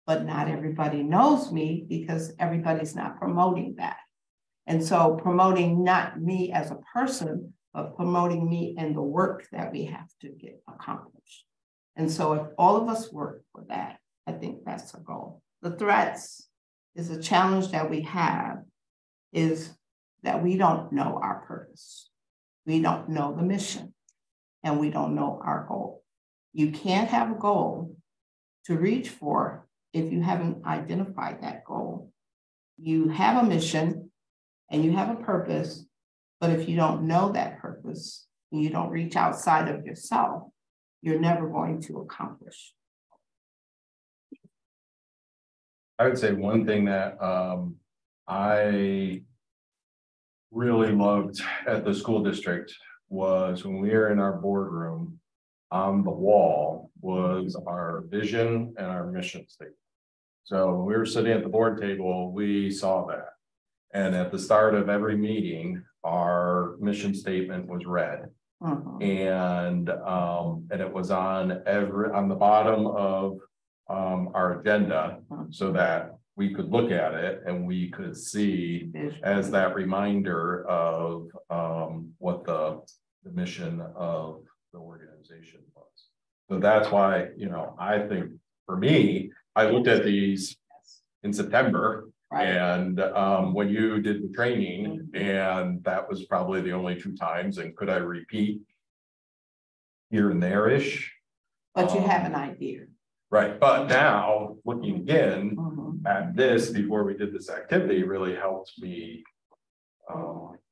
But not everybody knows me, because everybody's not promoting that. And so promoting not me as a person, but promoting me and the work that we have to get accomplished. And so if all of us work for that, I think that's a goal. The threats is a challenge that we have, is that we don't know our purpose. We don't know the mission, and we don't know our goal. You can't have a goal to reach for if you haven't identified that goal. You have a mission and you have a purpose, but if you don't know that purpose and you don't reach outside of yourself, you're never going to accomplish. I would say one thing that I really loved at the school district was when we were in our boardroom, on the wall was our vision and our mission statement. So when we were sitting at the board table, we saw that. And at the start of every meeting, our mission statement was read. And it was on the bottom of our agenda, so that we could look at it and we could see as that reminder of what the mission of the organization was. So that's why, you know, I think for me, I looked at these in September, right. And when you did the training, and that was probably the only 2 times, and could I repeat here and there-ish? But you have an idea. Right, but now looking again at this before we did this activity really helped me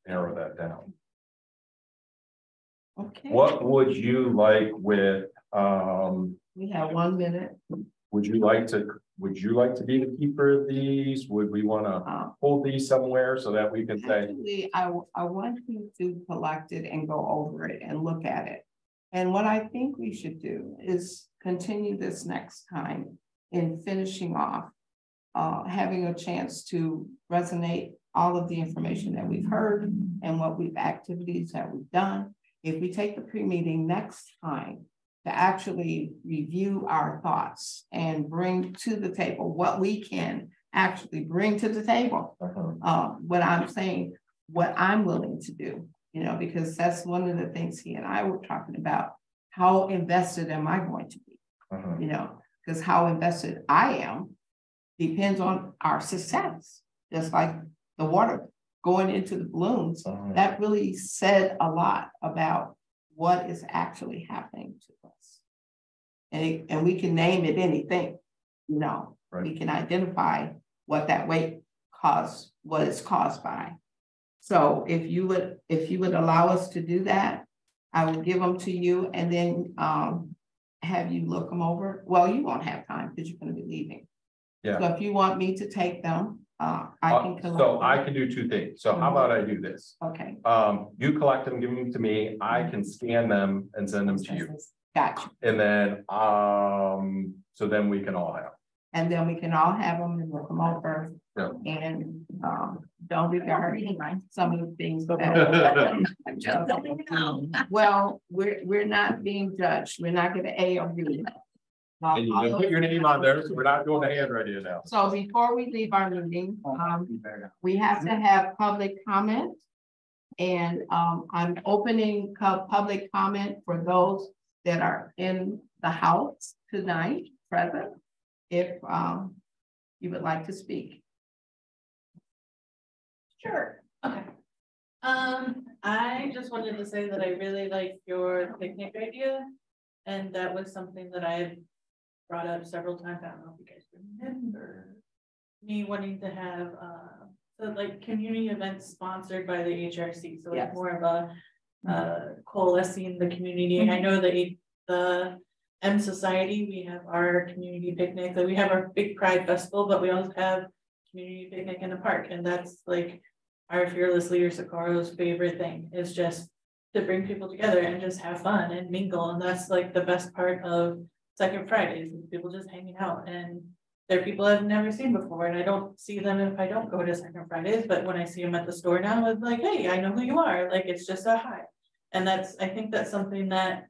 narrow that down. Okay. What would you like with we have 1 minute. Would you like to be the keeper of these? Would we want to hold these somewhere so that we can say? Actually, I want you to collect it and go over it and look at it. And what I think we should do is continue this next time in finishing off, having a chance to resonate all of the information that we've heard and what activities that we've done, if we take the pre-meeting next time to actually review our thoughts and bring to the table what we can actually bring to the table. What I'm saying, what I'm willing to do, you know, because that's one of the things he and I were talking about. How invested am I going to be? You know, because how invested I am depends on our success. Just like the water going into the balloons, that really said a lot about what is actually happening to us. And we can name it anything, you know, we can identify what that weight caused, what it's caused by. So if you would allow us to do that, I will give them to you and then have you look them over. Well, you won't have time because you're going to be leaving. Yeah. So if you want me to take them, I can collect them. I can do two things. So how about I do this? Okay. You collect them, give them to me. I can scan them and send them to you. Gotcha. And then, so then we can all have. And then we can all have them and look them over. Yeah. And don't regard some of the things that well, we're not being judged. We're not going to A or B. And you can put your name on there, so we're not doing the handwriting analysis. So before we leave our meeting, we have to have public comment. And I'm opening public comment for those that are in the house tonight, present, if you would like to speak. Sure. Okay. I just wanted to say that I really like your picnic idea. And that was something that I had brought up several times. I don't know if you guys remember me wanting to have so like community events sponsored by the HRC. So it's more of a coalescing the community. I know the M Society, we have our community picnic, that we have our big Pride Festival, but we also have community picnic in the park. And that's like our fearless leader Socorro's favorite thing, is just to bring people together and just have fun and mingle. And that's like the best part of Second Fridays, people just hanging out, and they're people I've never seen before, and I don't see them if I don't go to Second Fridays, but when I see them at the store now, it's like, hey, I know who you are. Like, it's just a hi. And I think that's something that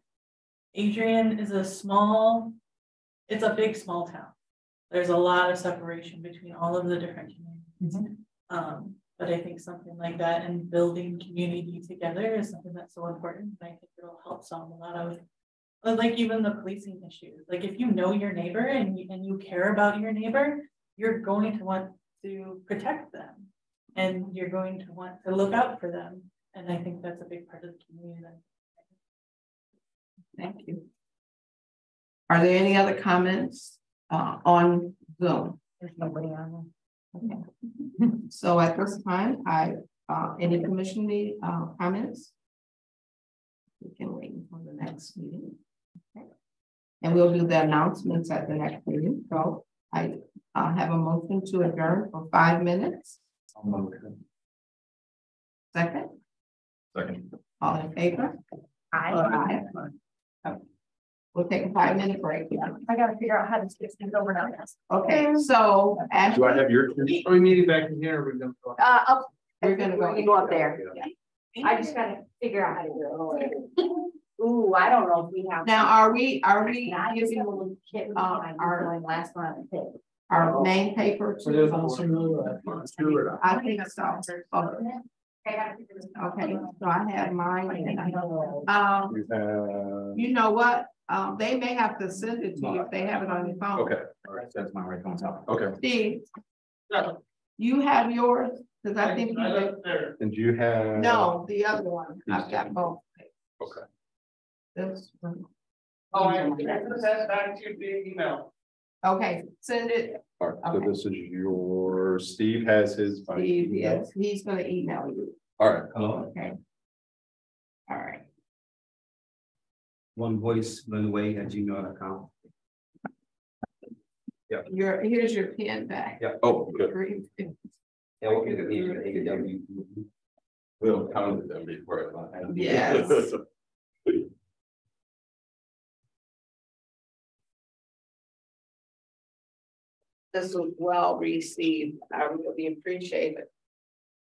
Adrian is it's a big small town. There's a lot of separation between all of the different communities. But I think something like that and building community together is something that's so important. And I think it'll help solve a lot of, like, even the policing issues. Like, if you know your neighbor and you care about your neighbor, you're going to want to protect them, and you're going to want to look out for them. And I think that's a big part of the community. Thank you. Are there any other comments on Zoom? There's nobody on there. Okay. So at this time, any commission comments? We can wait until the next meeting. Okay. And we'll do the announcements at the next meeting. So I have a motion to adjourn for 5 minutes. Second? Second. All in favor? Aye. We'll take a 5-minute break. I gotta figure out how to switch things over now. Okay, so do I have your? Are we meeting back in here? Or we're gonna go up there. Yeah. I just gotta figure out how to do it. Ooh, I don't know if we have. Now, are we using our last one? our main paper to? I think so. Okay, so I have mine. You know what? They may have to send it to you if they have it on your phone. Okay, all right, that's my right phone. Okay. Steve, you have yours, because I think you did. And do you have? No, the other one. I've got both. Okay. This one. Oh, I sent that back to the email. Okay, send it. All right, so this is your, Steve has his. Steve, yes, he's gonna email you. All right. Okay. All right. One voice, one way at gmail.com. Yeah. Here's your pen back. Yeah. Oh, good. Yeah, we'll get it. We'll count them before. Yes. This was well received. I really appreciate it.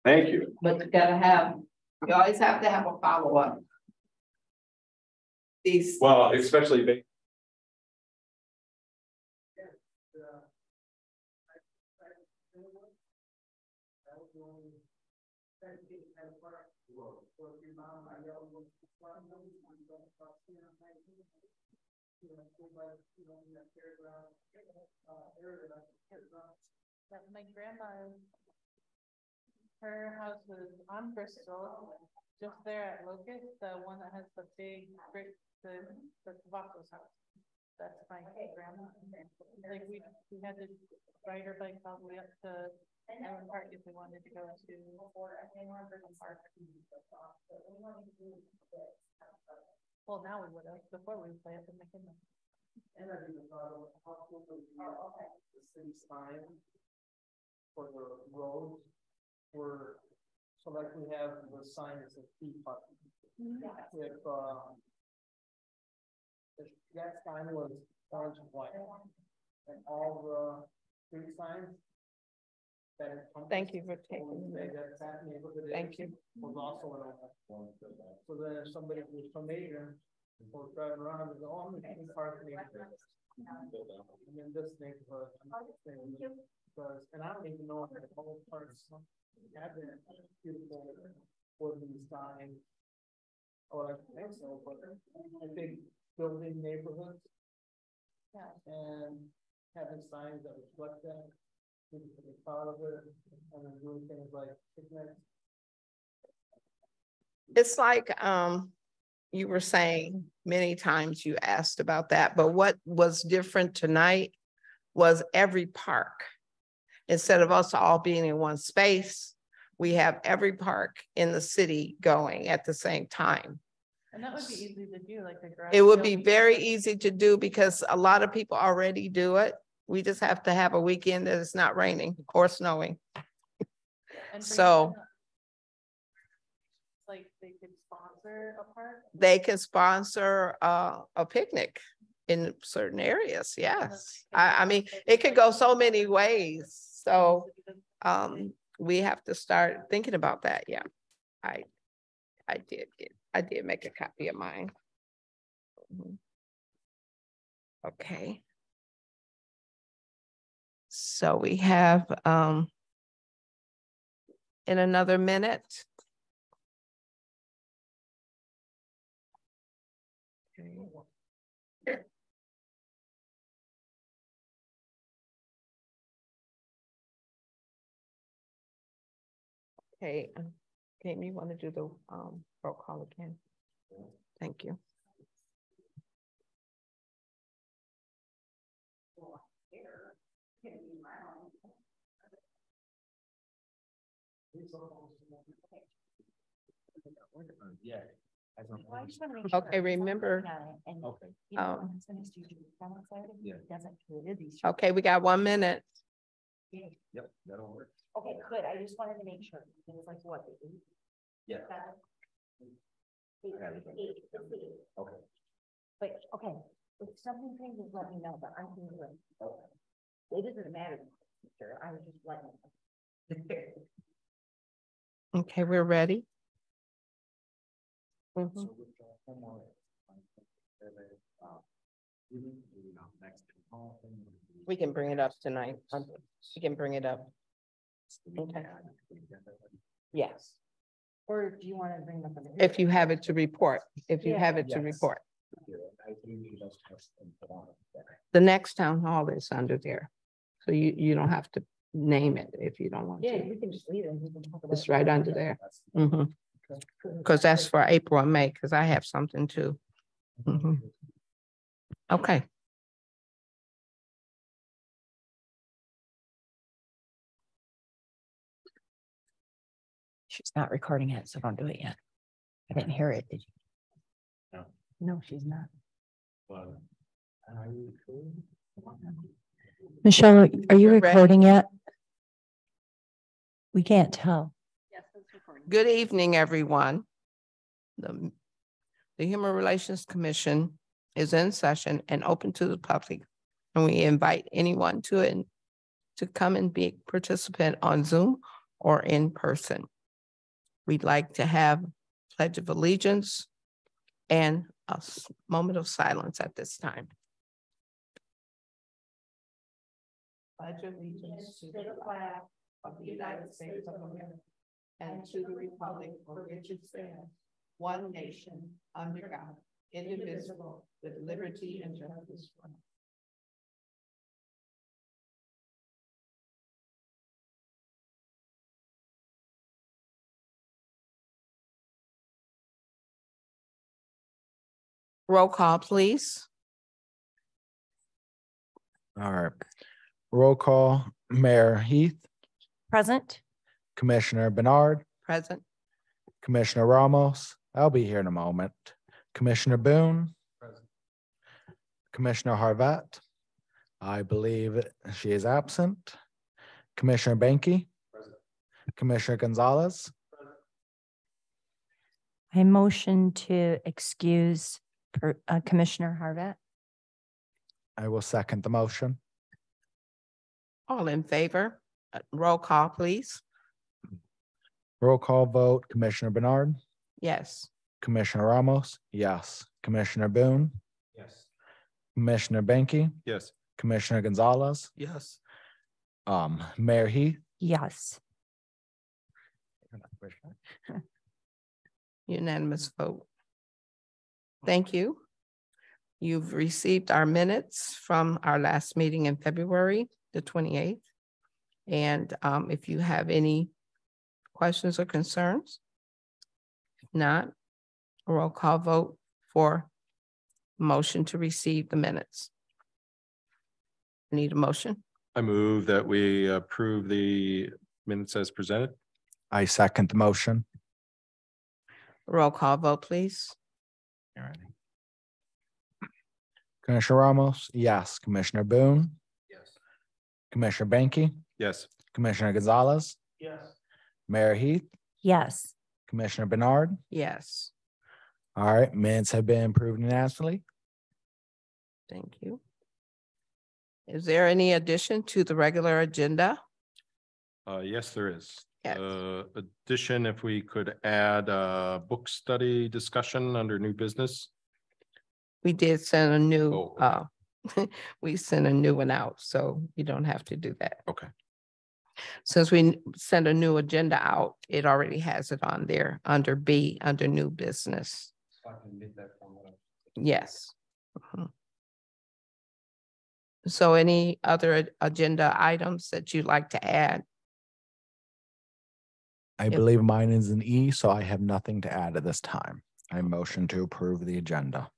Thank you. But you always have to have a follow-up. these. Well, especially. My grandma, her house was on Bristol, just there at Locust, the one that has the big brick, the Vaco's house. That's my grandma. Like we had to ride her bike all the way up to Island Park if we wanted to go to Park. Well, now we would have, before we would play up in McKinley. And I even thought of the city sign for the roads were, so like we have the sign that says P parking. If that sign was orange and white, and all the street signs that Thank you for taking that neighborhood. Thank you. Was also an open. So then if somebody was from Adrian or driving around and go, oh, I'm in park neighborhood. And then this neighborhood, because, and I don't even know if the whole parks have that beautiful wooden sign. Or I think so, but I think building neighborhoods. And having signs that reflect that, people can be proud of it, and then doing things like picnics. It's like you were saying many times you asked about that, but what was different tonight was every park. Instead of us all being in one space, we have every park in the city going at the same time. And that would be easy to do, like a garage. It would be very easy to do because a lot of people already do it. We just have to have a weekend that it's not raining or snowing. So like they could sponsor a park. They can sponsor a picnic in certain areas. Yes. I mean, it could go so many ways. So we have to start thinking about that. Yeah, I did make a copy of mine. Okay. So we have in another minute. Okay. Okay, Kim, you want to do the roll call again? Thank you. Yeah. Okay, remember. Okay. Okay, we got 1 minute. Yep, that'll work. Okay, good. I just wanted to make sure. It was like what? Yeah. Okay. But okay, if something changes, let me know, but I can do it. It doesn't matter. Sure, I was just letting Okay, we're ready. We can bring it up tonight. We can bring it up. Okay. Yes. Or do you want to bring it up? If you have it to report, if you have it to report. The next town hall is under there. So you don't have to name it if you don't want to. Yeah, we can just leave it. It's right under there. Because that's for April and May, because I have something too. Okay. She's not recording it, so don't do it yet. I didn't hear it, did you? No. No, she's not. Well, Michelle, are you We're ready. recording yet? We can't tell. Yes, it's recording. Good evening, everyone. The Human Relations Commission is in session and open to the public. And we invite anyone to come and be a participant on Zoom or in person. We'd like to have Pledge of Allegiance and moment of silence at this time. Pledge allegiance to the flag of the United States of America and to the republic for which it stands, one nation, under God, indivisible, with liberty and justice for all. Roll call, please. All right. Roll call, Mayor Heath, Present. Commissioner Bernard, Present. Commissioner Ramos. I'll be here in a moment. Commissioner Boone. Present. Commissioner Harvat. I believe she is absent. Commissioner Banky. Present. Commissioner Gonzalez. Present. I motion to excuse Commissioner Harvat. I will second the motion. All in favor? Roll call, please. Roll call vote, Commissioner Bernard, Yes. Commissioner Ramos, yes. Commissioner Boone, Yes. Commissioner Banky, Yes. Commissioner Gonzalez, Yes. Mayor Heath. Yes. Unanimous vote. Thank you. You've received our minutes from our last meeting in February, the 28th. And if you have any questions or concerns, if not, a roll call vote for motion to receive the minutes. Need a motion? I move that we approve the minutes as presented. I second the motion. Roll call vote, please. Commissioner Ramos, yes. Commissioner Boone, Yes. Commissioner Banky, Yes. Commissioner Gonzalez, Yes. Mayor Heath, Yes. Commissioner Bernard. Yes. All right, minutes have been approved unanimously. Thank you. Is there any addition to the regular agenda? Yes, there is. Yes. Addition, if we could add book study discussion under new business. We did send a new, Oh, we sent a new one out, so you don't have to do that. Okay. Since we sent a new agenda out, it already has it on there under B, under new business. Yes. Mhm. So any other agenda items that you'd like to add? I believe mine is an E, so I have nothing to add at this time. I motion to approve the agenda.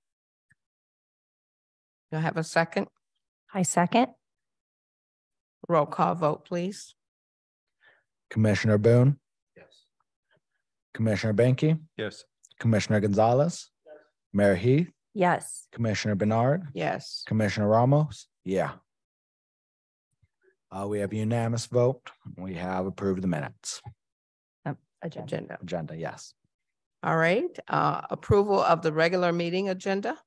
You'll have a second? I second. Roll call vote, please. Commissioner Boone, Yes. Commissioner Banky, Yes. Commissioner Gonzalez, Mayor Heath, Yes. Commissioner Bernard, Yes. Commissioner Ramos, yeah. We have unanimous vote. We have approved the minutes. Agenda. Agenda, yes. All right, approval of the regular meeting agenda.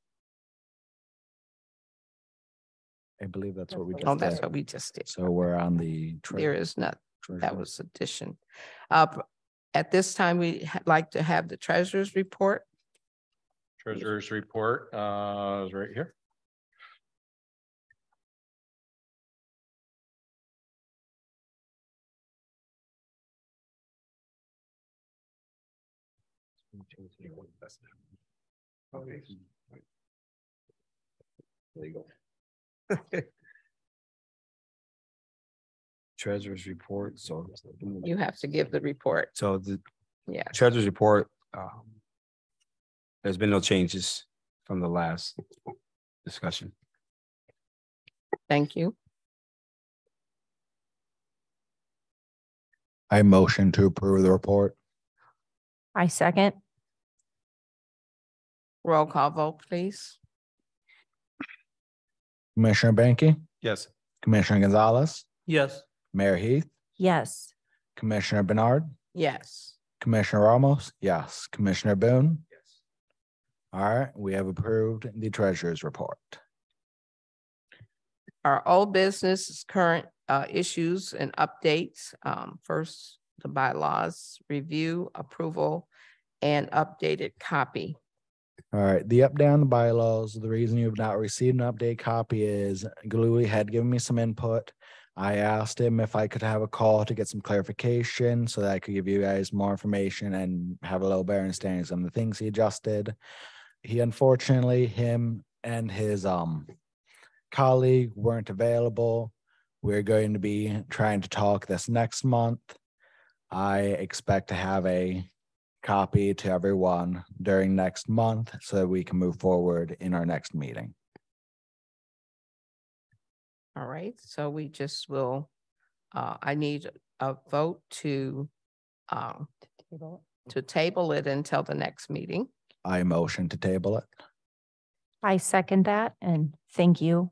I believe that's what we Oh, just that's did. what we just did. So we're on the. There is not, that treasurer. was addition. At this time, we like to have the treasurer's report. Treasurer's report is right here. Okay. There you go. Treasurer's report, so. You have to give the report. So the Yeah. treasurer's report, there's been no changes from the last discussion. Thank you. I motion to approve the report. I second. Roll call vote, please. Commissioner Banky, Yes. Commissioner Gonzalez, Yes. Mayor Heath, Yes. Commissioner Bernard, Yes. Commissioner Ramos, yes. Commissioner Boone. Yes. All right, we have approved the treasurer's report. Our old business is current issues and updates. First, the bylaws review, approval, and updated copy. All right, the update on the bylaws, the reason you've not received an update copy is Galooly had given me some input. I asked him if I could have a call to get some clarification so that I could give you guys more information and have a little better understanding of some of the things he adjusted. He unfortunately, him and his colleague weren't available. We're going to be trying to talk this next month. I expect to have a copy to everyone during next month so that we can move forward in our next meeting. All right, so we just will, I need a vote to table it until the next meeting. I motion to table it. I second that, and thank you,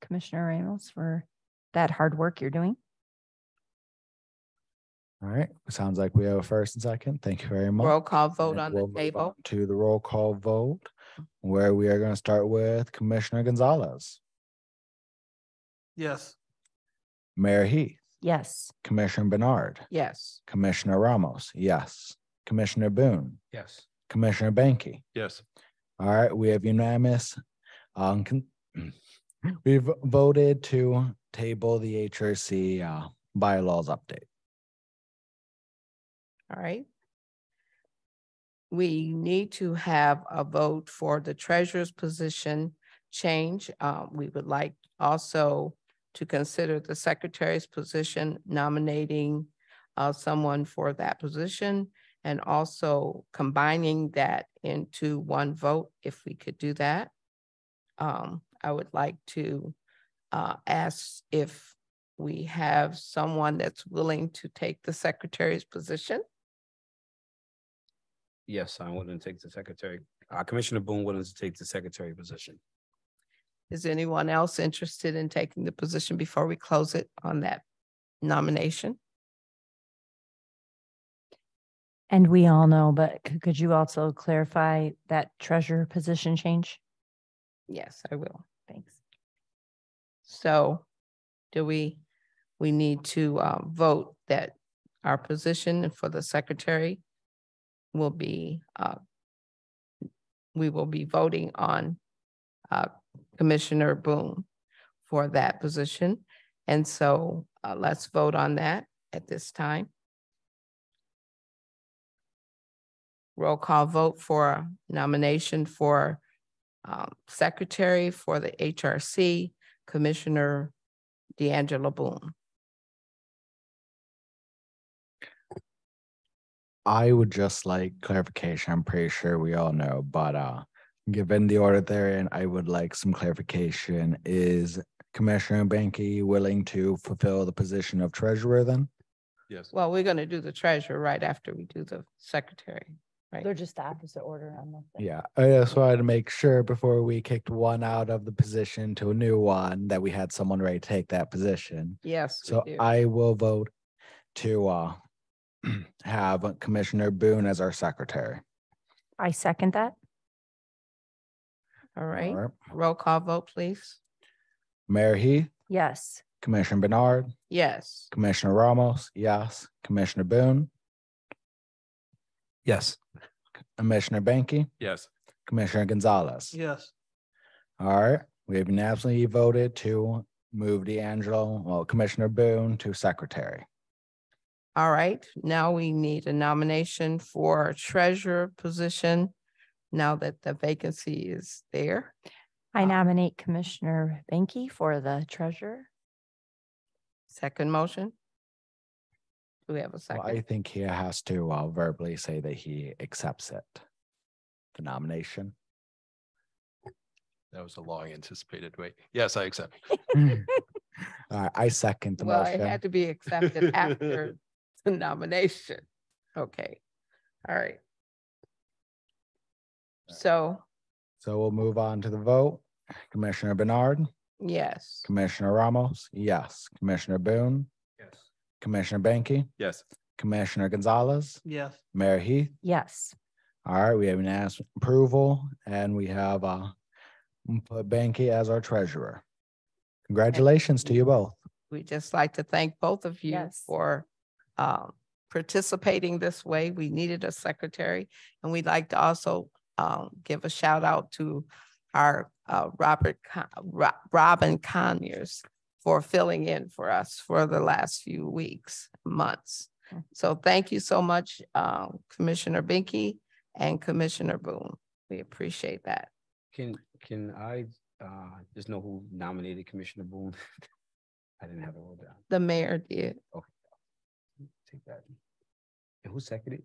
Commissioner Ramos, for that hard work you're doing. All right, sounds like we have a first and second. Thank you very much. Roll call vote And on we'll the move table. on to the roll call vote, where we are going to start with Commissioner Gonzalez, Yes. Mayor Heath, Yes. Commissioner Bernard, Yes. Commissioner Ramos, yes. Commissioner Boone, Yes. Commissioner Banky. Yes. All right, we have unanimous. We've voted to table the HRC bylaws update. All right. We need to have a vote for the treasurer's position change. We would like also to consider the secretary's position, nominating someone for that position, and also combining that into one vote, if we could do that. I would like to ask if we have someone that's willing to take the secretary's position. Yes, I'm willing to take the secretary. Commissioner Boone willing to take the secretary position. Is anyone else interested in taking the position before we close it on that nomination? And we all know, but could you also clarify that treasurer position change? Yes, I will. Thanks. So do we need to vote that our position for the secretary will be, we will be voting on Commissioner Boone for that position. And so let's vote on that at this time. Roll call vote for nomination for secretary for the HRC, Commissioner D'Angelo Boone. I would just like clarification. I'm pretty sure we all know, but given the order therein, I would like some clarification. Is Commissioner Banky willing to fulfill the position of treasurer then? Yes. Well, we're going to do the treasurer right after we do the secretary. Right. They're just the opposite order on the thing. Yeah, I just wanted to make sure before we kicked one out of the position to a new one that we had someone ready to take that position. Yes. So we do. I will vote to have Commissioner Boone as our secretary. I second that. All right. All right. Roll call vote, please. Mayor Heath, Yes. Commissioner Bernard, Yes. Commissioner Ramos, yes. Commissioner Boone, Yes. Commissioner Banky, Yes. Commissioner Gonzalez. Yes. All right, we have unanimously voted to move Commissioner Boone to secretary. All right. Now we need a nomination for treasurer position now that the vacancy is there. I nominate Commissioner Banky for the treasurer. Second motion. Do we have a Well, second? I think he has to verbally say that he accepts it, the nomination. That was a long anticipated wait. Yes, I accept. I second the Well, motion. it had to be accepted after the nomination. Okay. All right. So, So we'll move on to the vote. Commissioner Bernard, yes. Commissioner Ramos, yes. Commissioner Boone, Yes. Commissioner Banky, Yes. Commissioner Gonzalez, Yes. Mayor Heath. Yes. All right, we have unanimous approval and we have put Banky as our treasurer. Congratulations to you both. We just like to thank both of you Yes. for participating this way. We needed a secretary, and we'd like to also give a shout out to our Robin Conyers for filling in for us for the last few weeks, months. So thank you so much, Commissioner Binky and Commissioner Boone. We appreciate that. Can I just know who nominated Commissioner Boone? I didn't have it all down. The mayor did. Okay. Take that. And who seconded?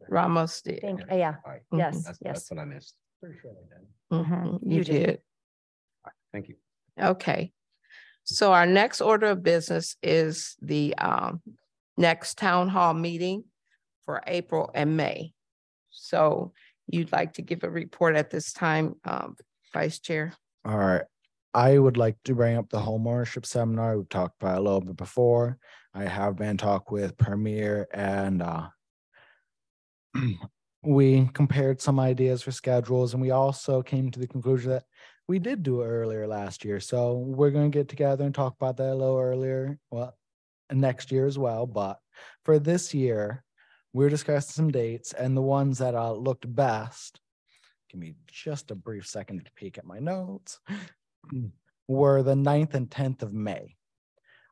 Ramos did. Yeah, All right. yes, That's yes. what I missed. Pretty sure I did. You did. All right, thank you. Okay. So our next order of business is the next town hall meeting for April and May. So you'd like to give a report at this time, Vice Chair? All right. I would like to bring up the homeownership seminar. We've talked about it a little bit before. I have been in talk with Premier and we compared some ideas for schedules, and we also came to the conclusion that we did do it earlier last year. So we're going to get together and talk about that a little earlier. Well, next year as well. But for this year, we're discussing some dates, and the ones that looked best, give me just a brief second to peek at my notes, were the 9th and 10th of May.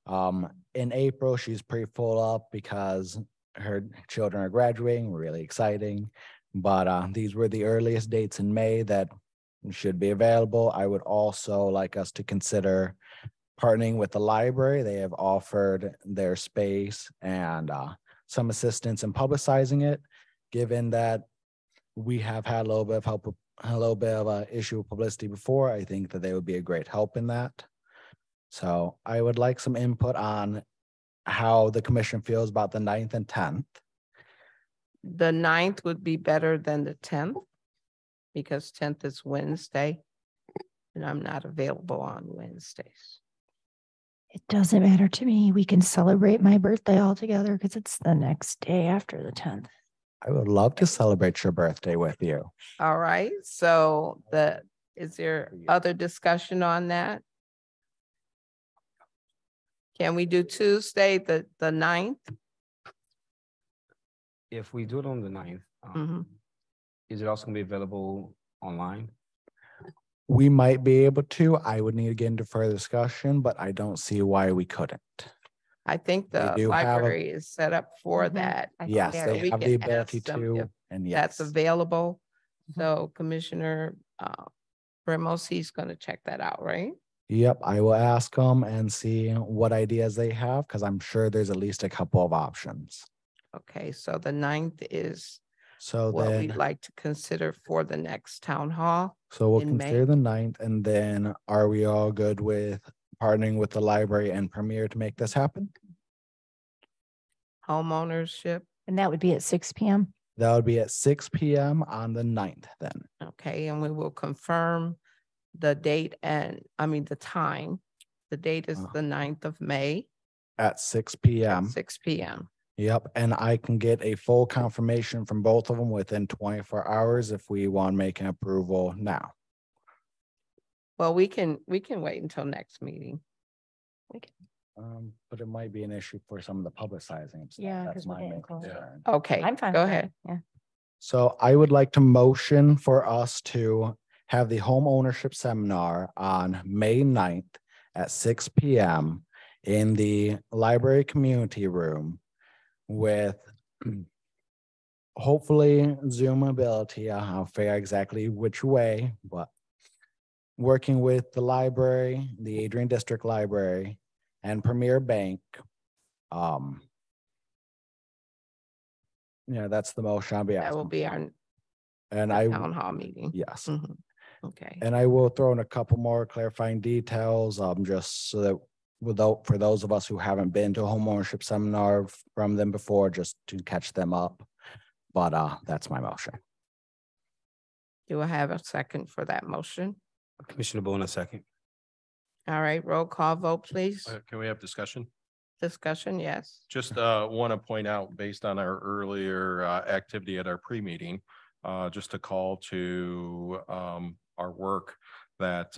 In April, she's pretty full up because her children are graduating, really exciting. But these were the earliest dates in May that should be available. I would also like us to consider partnering with the library. They have offered their space and some assistance in publicizing it, given that we have had a little bit of help, a little bit of an issue with publicity before. I think that they would be a great help in that. So I would like some input on how the commission feels about the 9th and 10th. The 9th would be better than the 10th because 10th is Wednesday and I'm not available on Wednesdays. It doesn't matter to me. We can celebrate my birthday all together because it's the next day after the 10th. I would love to celebrate your birthday with you. All right. So is there other discussion on that? Can we do Tuesday, the 9th? If we do it on the 9th, is it also gonna be available online? We might be able to. I would need to get into further discussion, but I don't see why we couldn't. I think They the do have library is set up for that. Yes, they we have can the ask ability them to, if and that's yes. available. So Commissioner Ramos, he's going to check that out, right? Yep, I will ask them and see what ideas they have, because I'm sure there's at least a couple of options. Okay, so the 9th is So what then, we'd like to consider for the next town hall. so we'll in consider May. the 9th, and then are we all good with partnering with the library and Premier to make this happen? Home ownership. And that would be at 6 p.m. That would be at 6 p.m. on the 9th then. Okay, and we will confirm the date and, the time. The date is the 9th of May. At 6 p.m. 6 p.m. Yep, and I can get a full confirmation from both of them within 24 hours if we want to make an approval now. Well, we can wait until next meeting. But it might be an issue for some of the publicizing. stuff. Yeah, That's 'cause we're my getting main close. concern. Okay, I'm fine. go with that. ahead. Yeah. So I would like to motion for us to have the home ownership seminar on May 9th at 6 p.m. in the library community room with hopefully Zoom ability. I'll figure exactly which way, but working with the library, the Adrian District Library, and Premier Bank. That's the motion I'll be asking. That will be our And town hall meeting. yes. Mhm. Okay, And I will throw in a couple more clarifying details, just so that for those of us who haven't been to a home ownership seminar from them before, just to catch them up. But that's my motion. do I have a second for that motion? Commissioner Boone, a second. All right, roll call vote, please. Can we have discussion? Discussion, yes. Just want to point out, based on our earlier activity at our pre-meeting, just a call to our work that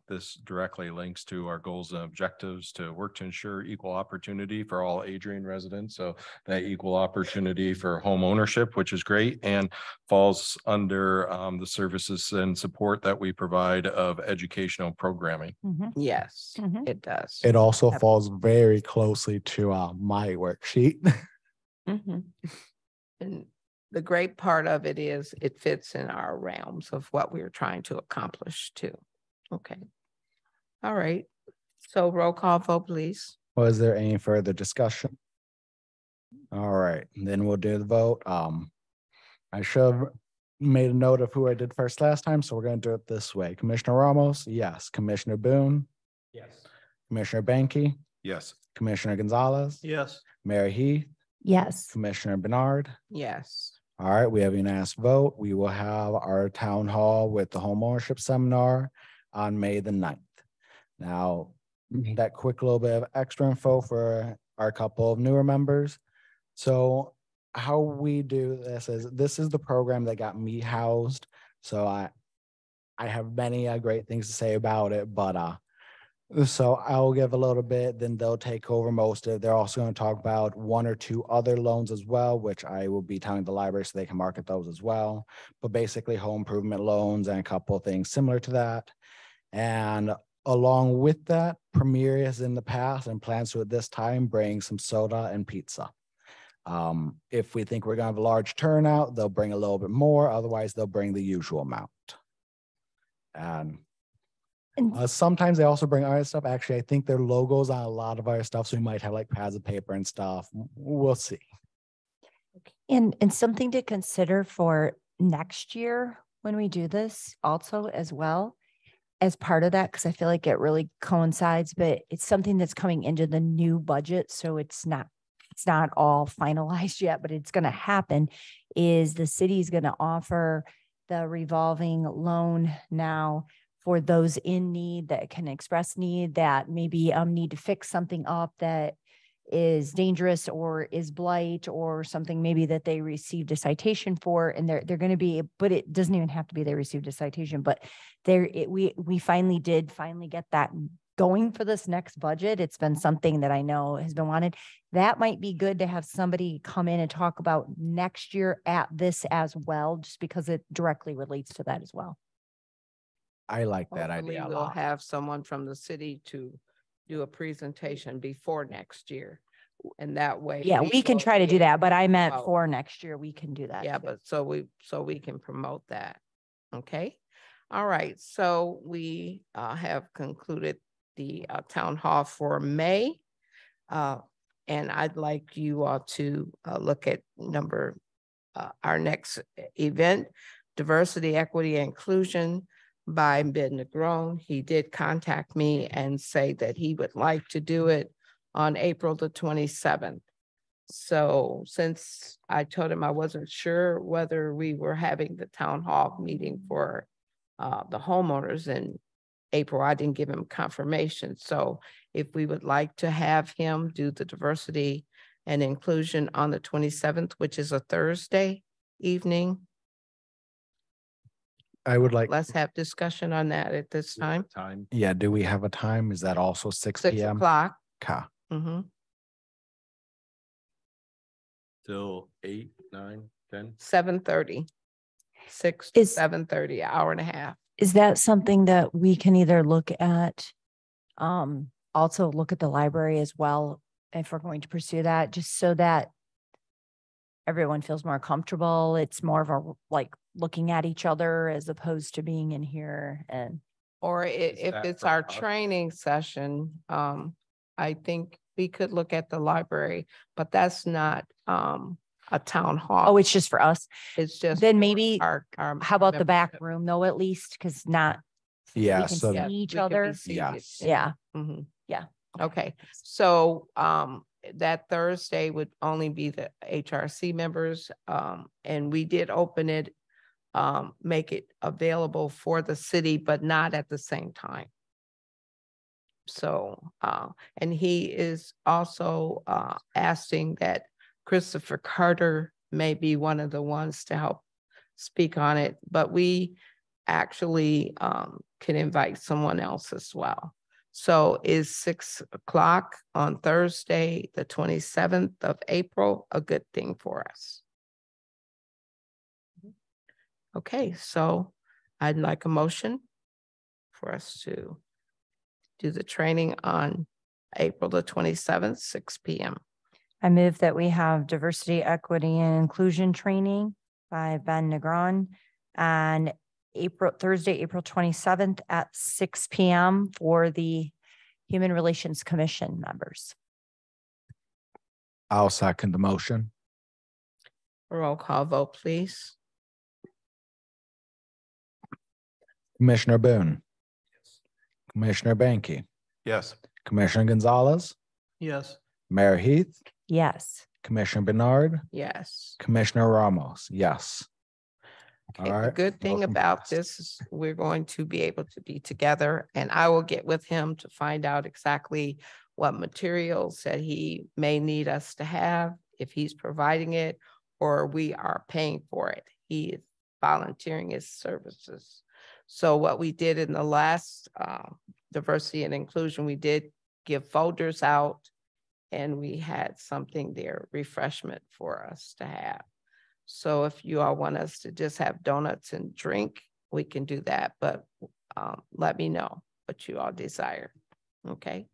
this directly links to our goals and objectives to work to ensure equal opportunity for all Adrian residents. So that equal opportunity for home ownership, which is great, and falls under the services and support that we provide of educational programming. Yes, it does. It also falls very closely to my worksheet. And the great part of it is it fits in our realms of what we're trying to accomplish too. Okay. All right. So roll call vote, please. Was there any further discussion? All right, then we'll do the vote. I should have made a note of who I did first last time, so we're going to do it this way. Commissioner Ramos, yes. Commissioner Boone, Yes. Commissioner Banky, Yes. Commissioner Gonzalez, Yes. Mayor Heath, Yes. Commissioner Bernard. Yes. All right, we have a unanimous vote. We will have our town hall with the home ownership seminar on May the 9th. Now, that quick little bit of extra info for our couple of newer members. So how we do this is the program that got me housed. So I have many great things to say about it, but so I'll give a little bit, then they'll take over most of it. They're also going to talk about one or two other loans as well, which I will be telling the library so they can market those as well. But basically home improvement loans and a couple of things similar to that. And along with that, Premier is in the past and plans to at this time bring some soda and pizza. If we think we're going to have a large turnout, they'll bring a little bit more. Otherwise, they'll bring the usual amount. And sometimes they also bring other stuff. Actually, I think their logos on a lot of our stuff. So we might have like pads of paper and stuff. We'll see. And something to consider for next year when we do this also as well as part of that, because I feel like it really coincides, but it's something that's coming into the new budget. So it's not all finalized yet, but it's going to happen, is the city is going to offer the revolving loan now for those in need that can express need, that maybe need to fix something up that is dangerous or is blight or something maybe that they received a citation for, and they're going to be, but it doesn't even have to be they received a citation, but we finally get that going for this next budget. It's been something that I know has been wanted. That might be good to have somebody come in and talk about next year at this as well, just because it directly relates to that as well. I like that Hopefully idea a we'll lot. have someone from the city to do a presentation before next year. And that way. Yeah, we can will try to be do that, but I able to meant promote. for next year, we can do that. Yeah, too. but so we can promote that. Okay. All right. So we have concluded the town hall for May. And I'd like you all to look at our next event, Diversity, Equity, and Inclusion by Ben Negron. He did contact me and say that he would like to do it on April the 27th. So since I told him I wasn't sure whether we were having the town hall meeting for the homeowners in April, I didn't give him confirmation. So if we would like to have him do the diversity and inclusion on the 27th, which is a Thursday evening, I would like. let's have discussion on that at this time. Yeah. Do we have a time? Is that also 6 6 p.m.? o'clock. Okay. Till 8, 9, 10. 7:30. 6 to Is- 7:30, an hour and a half. Is that something that we can either look at, also look at the library as well, if we're going to pursue that, just so that everyone feels more comfortable? It's more of a, like, looking at each other as opposed to being in here and. Or Is if that it's for our us? training session, I think we could look at the library, but that's not a town hall. Oh, it's just for us. It's just. Then for maybe, our how about the back membership. room though, at least, because not. Yeah. We can So see Yeah, each we could be other. seated. Yes. Yeah. Mhm. Yeah. Okay, so that Thursday would only be the HRC members, and we did open it, make it available for the city, but not at the same time. So, and he is also asking that Christopher Carter may be one of the ones to help speak on it, but we actually can invite someone else as well. So is 6 o'clock on Thursday, the 27th of April, a good thing for us? Okay, so I'd like a motion for us to do the training on April the 27th, 6 p.m. I move that we have diversity, equity, and inclusion training by Ben Negron on Thursday, April 27th at 6 p.m. for the Human Relations Commission members. I'll second the motion. Roll call vote, please. Commissioner Boone. Commissioner Banky. Yes. Commissioner Gonzalez. Yes. Mayor Heath. Yes. Commissioner Bernard. Yes. Commissioner Ramos. Yes. Okay, All the right, good thing motion about passed. this is we're going to be able to be together, and I will get with him to find out exactly what materials that he may need us to have, if he's providing it or we are paying for it. He is volunteering his services. So what we did in the last diversity and inclusion, we did give folders out, and we had something there, refreshment for us to have. So if you all want us to just have donuts and drink, we can do that, but let me know what you all desire, okay?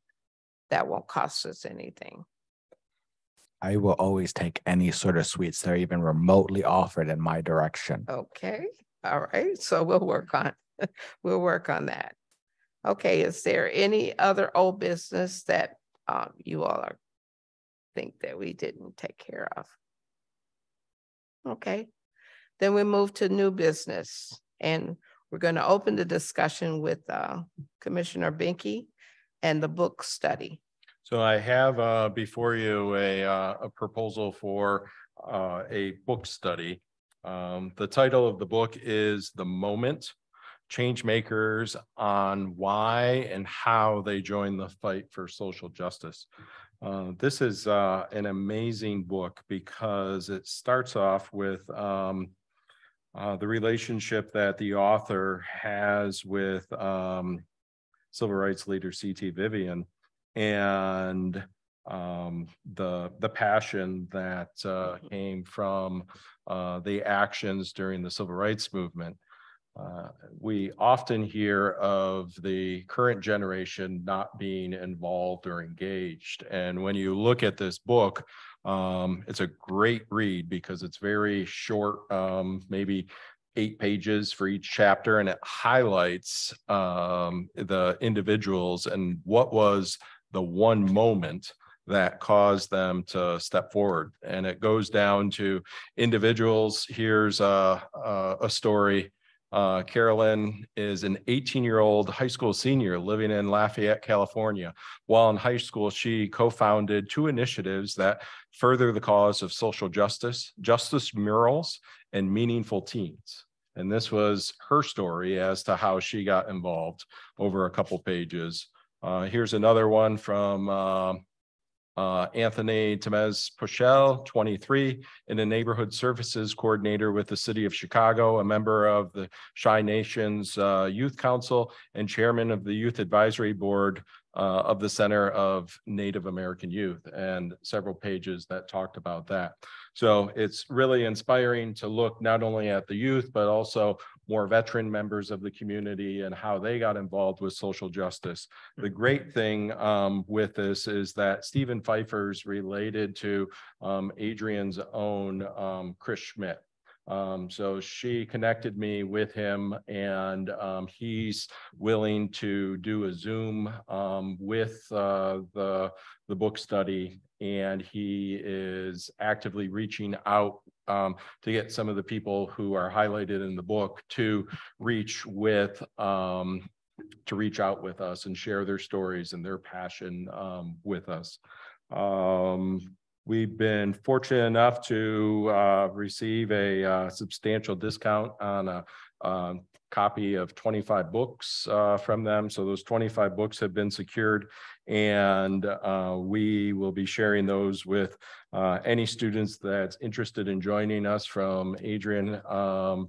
That won't cost us anything. I will always take any sort of sweets that are even remotely offered in my direction. Okay, all right, so we'll work on that. Okay, is there any other old business that you all think that we didn't take care of? Okay, then we move to new business, and we're going to open the discussion with Commissioner Binky and the book study. So I have before you a proposal for a book study. The title of the book is The Moment: Change Makers on Why and How They Join the Fight for Social Justice. This is an amazing book because it starts off with the relationship that the author has with civil rights leader C.T. Vivian, and the passion that came from the actions during the civil rights movement. We often hear of the current generation not being involved or engaged. And when you look at this book, it's a great read because it's very short, maybe 8 pages for each chapter, and it highlights the individuals and what was the one moment that caused them to step forward. And it goes down to individuals. Here's a story. Carolyn is an 18-year-old high school senior living in Lafayette, California. While in high school, she co-founded 2 initiatives that further the cause of social justice, justice murals, and meaningful teens. And this was her story as to how she got involved over a couple pages. Here's another one from Anthony Temez Pochel, 23, and a neighborhood services coordinator with the city of Chicago, a member of the Chi Nations Youth Council, and chairman of the Youth Advisory Board of the Center of Native American Youth, and several pages that talked about that. So it's really inspiring to look not only at the youth, but also more veteran members of the community and how they got involved with social justice. The great thing with this is that Stephen Pfeiffer's related to Adrian's own Chris Schmidt. So she connected me with him, and he's willing to do a Zoom with the book study, and he is actively reaching out to get some of the people who are highlighted in the book to reach out with us and share their stories and their passion with us. We've been fortunate enough to receive a substantial discount on a copy of 25 books from them. So those 25 books have been secured, And we will be sharing those with any students that's interested in joining us from Adrian,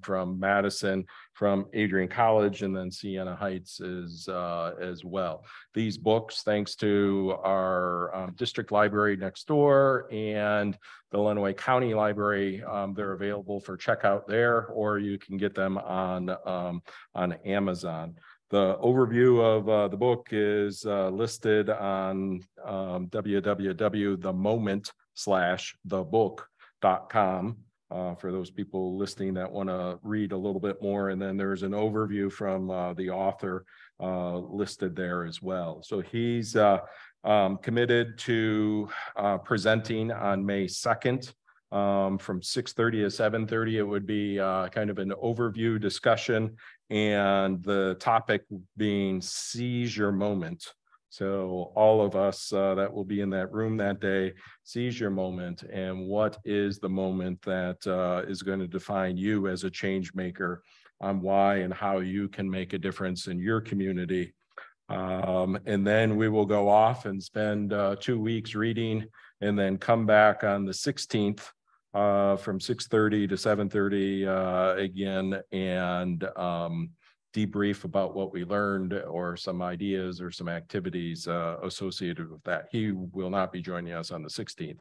from Madison, from Adrian College, and then Siena Heights as well. These books, thanks to our district library next door and the Lenawee County Library, they're available for checkout there, or you can get them on Amazon. The overview of the book is listed on www.themoment/thebook.com for those people listening that want to read a little bit more. And then there's an overview from the author listed there as well. So he's committed to presenting on May 2nd from 6:30 to 7:30. It would be kind of an overview discussion, and the topic being seize your moment. So all of us that will be in that room that day, seize your moment, and what is the moment that is going to define you as a change maker on why and how you can make a difference in your community. And then we will go off and spend 2 weeks reading, and then come back on the 16th from 6:30 to 7:30 again, and debrief about what we learned or some ideas or some activities associated with that. He will not be joining us on the 16th.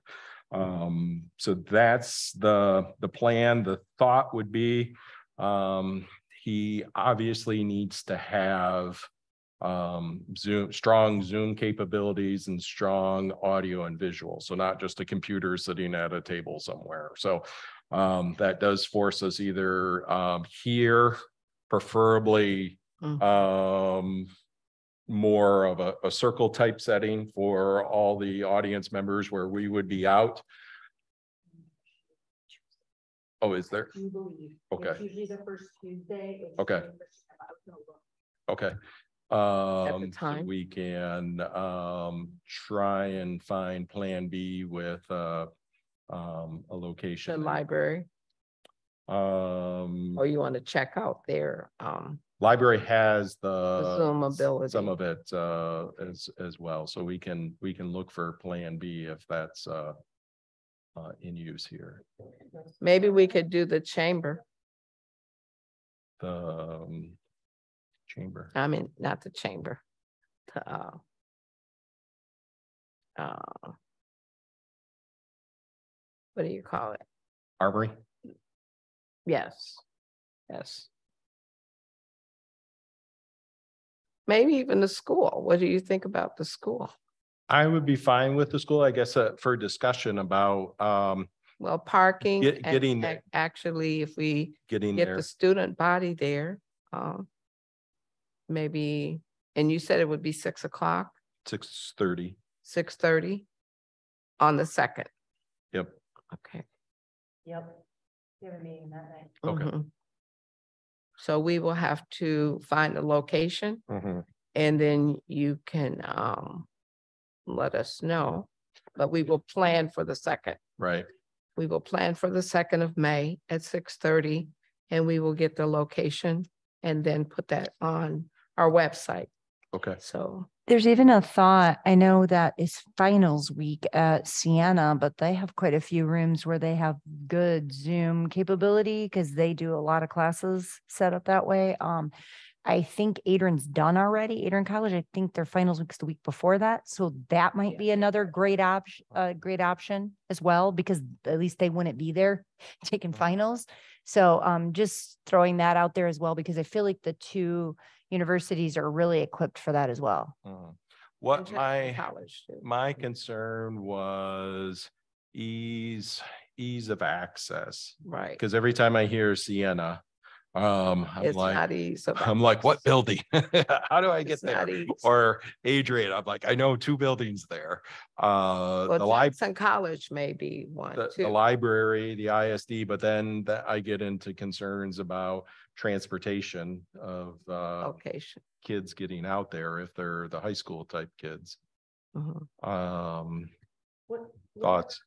So that's the plan. The thought would be he obviously needs to have strong Zoom capabilities and strong audio and visual. So not just a computer sitting at a table somewhere. So that does force us either here, preferably more of a circle type setting for all the audience members where we would be out. Oh, is there? Okay. It's usually the first Tuesday. Okay. Okay. At the time. So we can try and find plan B with a location. The library, or you want to check out their library has the Zoom ability. some of it as well. So we can look for plan B if that's in use here. Maybe we could do the chamber. The chamber. I mean, not the chamber. What do you call it? Armory. Yes. Yes. Maybe even the school. What do you think about the school? I would be fine with the school, I guess, for discussion about Well, parking, getting actually, if we get there. the student body there, maybe, and you said it would be 6 o'clock, 6:30. 6:30 on the 2nd. Yep. Okay. Yep. You have a meeting that night. Okay. Mhm. So we will have to find a location, Mhm. and then you can let us know, but we will plan for the 2nd. Right. We will plan for the 2nd of May at 6:30, and we will get the location and then put that on our website. Okay. So There's even a thought, I know that it's finals week at Siena, but they have quite a few rooms where they have good Zoom capability because they do a lot of classes set up that way. I think Adrian's done already, Adrian College. I think their finals week's the week before that. So that might be another great option as well, because at least they wouldn't be there taking finals. So just throwing that out there as well, because I feel like the two universities are really equipped for that as well. What college too. my concern was ease of access, Right. because every time I hear Siena, I'm It's like, not easy. what building? How do I get It's not there? easy. Or Adrian, I'm like, I know 2 buildings there. Well, The library, Jackson College may be one too. the library, the ISD, but then I get into concerns about transportation of Location. kids getting out there if they're the high school type kids. Mhm. Thoughts?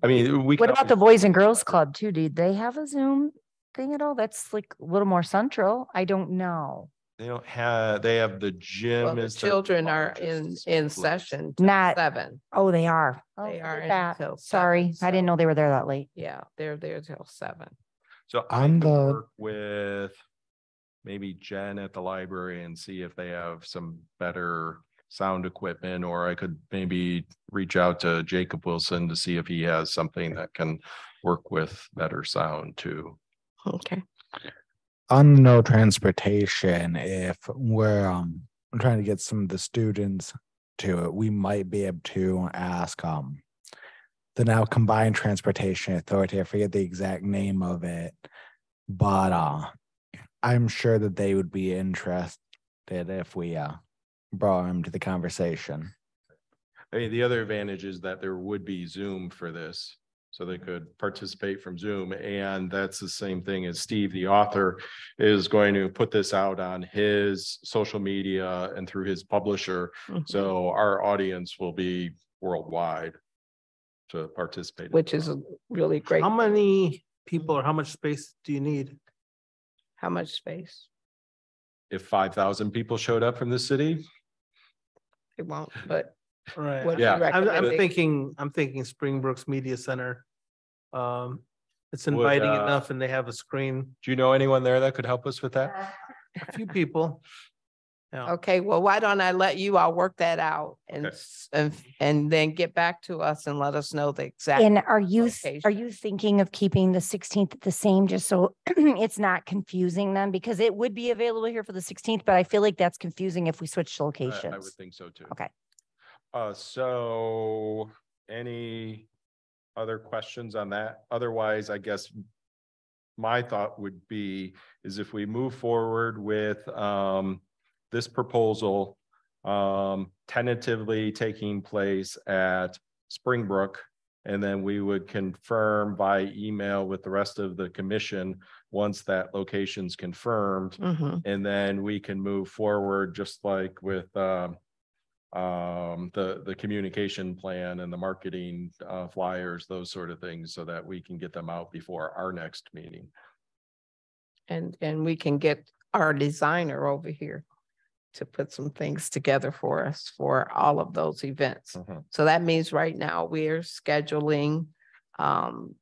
I mean, we. What about the Boys and Girls Club too? Do they have a Zoom thing at all? That's like a little more central. I don't know. They don't have, they have the gym. Well, the is children are largest in place. session till Not- 7. Oh, they are. Oh, They are look at that. until Sorry, 7, I didn't so- know they were there that late. Yeah, they're there till 7. So I On could the- work with maybe Jen at the library and see if they have some better sound equipment, or I could maybe reach out to Jacob Wilson to see if he has something that can work with better sound too. Okay. On no transportation, if we're trying to get some of the students to it, we might be able to ask the now Combined Transportation Authority. I forget the exact name of it, but I'm sure that they would be interested if we brought them to the conversation. I mean, the other advantage is that there would be Zoom for this, so they could participate from Zoom. And that's the same thing as Steve, the author, is going to put this out on his social media and through his publisher. Mhm. So our audience will be worldwide to participate. Which is a really great. How many people or how much space do you need? How much space? If 5,000 people showed up from the city, It won't, but Right. what Yeah. you I'm recommending? thinking Springbrook's Media Center. It's inviting enough and they have a screen, do you know anyone there that could help us with that? a few people. Yeah. Okay, well, why don't I let you all work that out and, Okay. and then get back to us and let us know the exact. And are you location. thinking of keeping the 16th the same, just so it's not confusing them? Because it would be available here for the 16th, but I feel like that's confusing if we switch locations. I would think so too. Okay. So any other questions on that? Otherwise, I guess my thought would be is if we move forward with this proposal tentatively taking place at Springbrook, and then we would confirm by email with the rest of the commission once that location's confirmed. Mhm. And then we can move forward just like with the communication plan and the marketing flyers, those sort of things, so that we can get them out before our next meeting. And we can get our designer over here to put some things together for us for all of those events. Mhm. So that means right now we're scheduling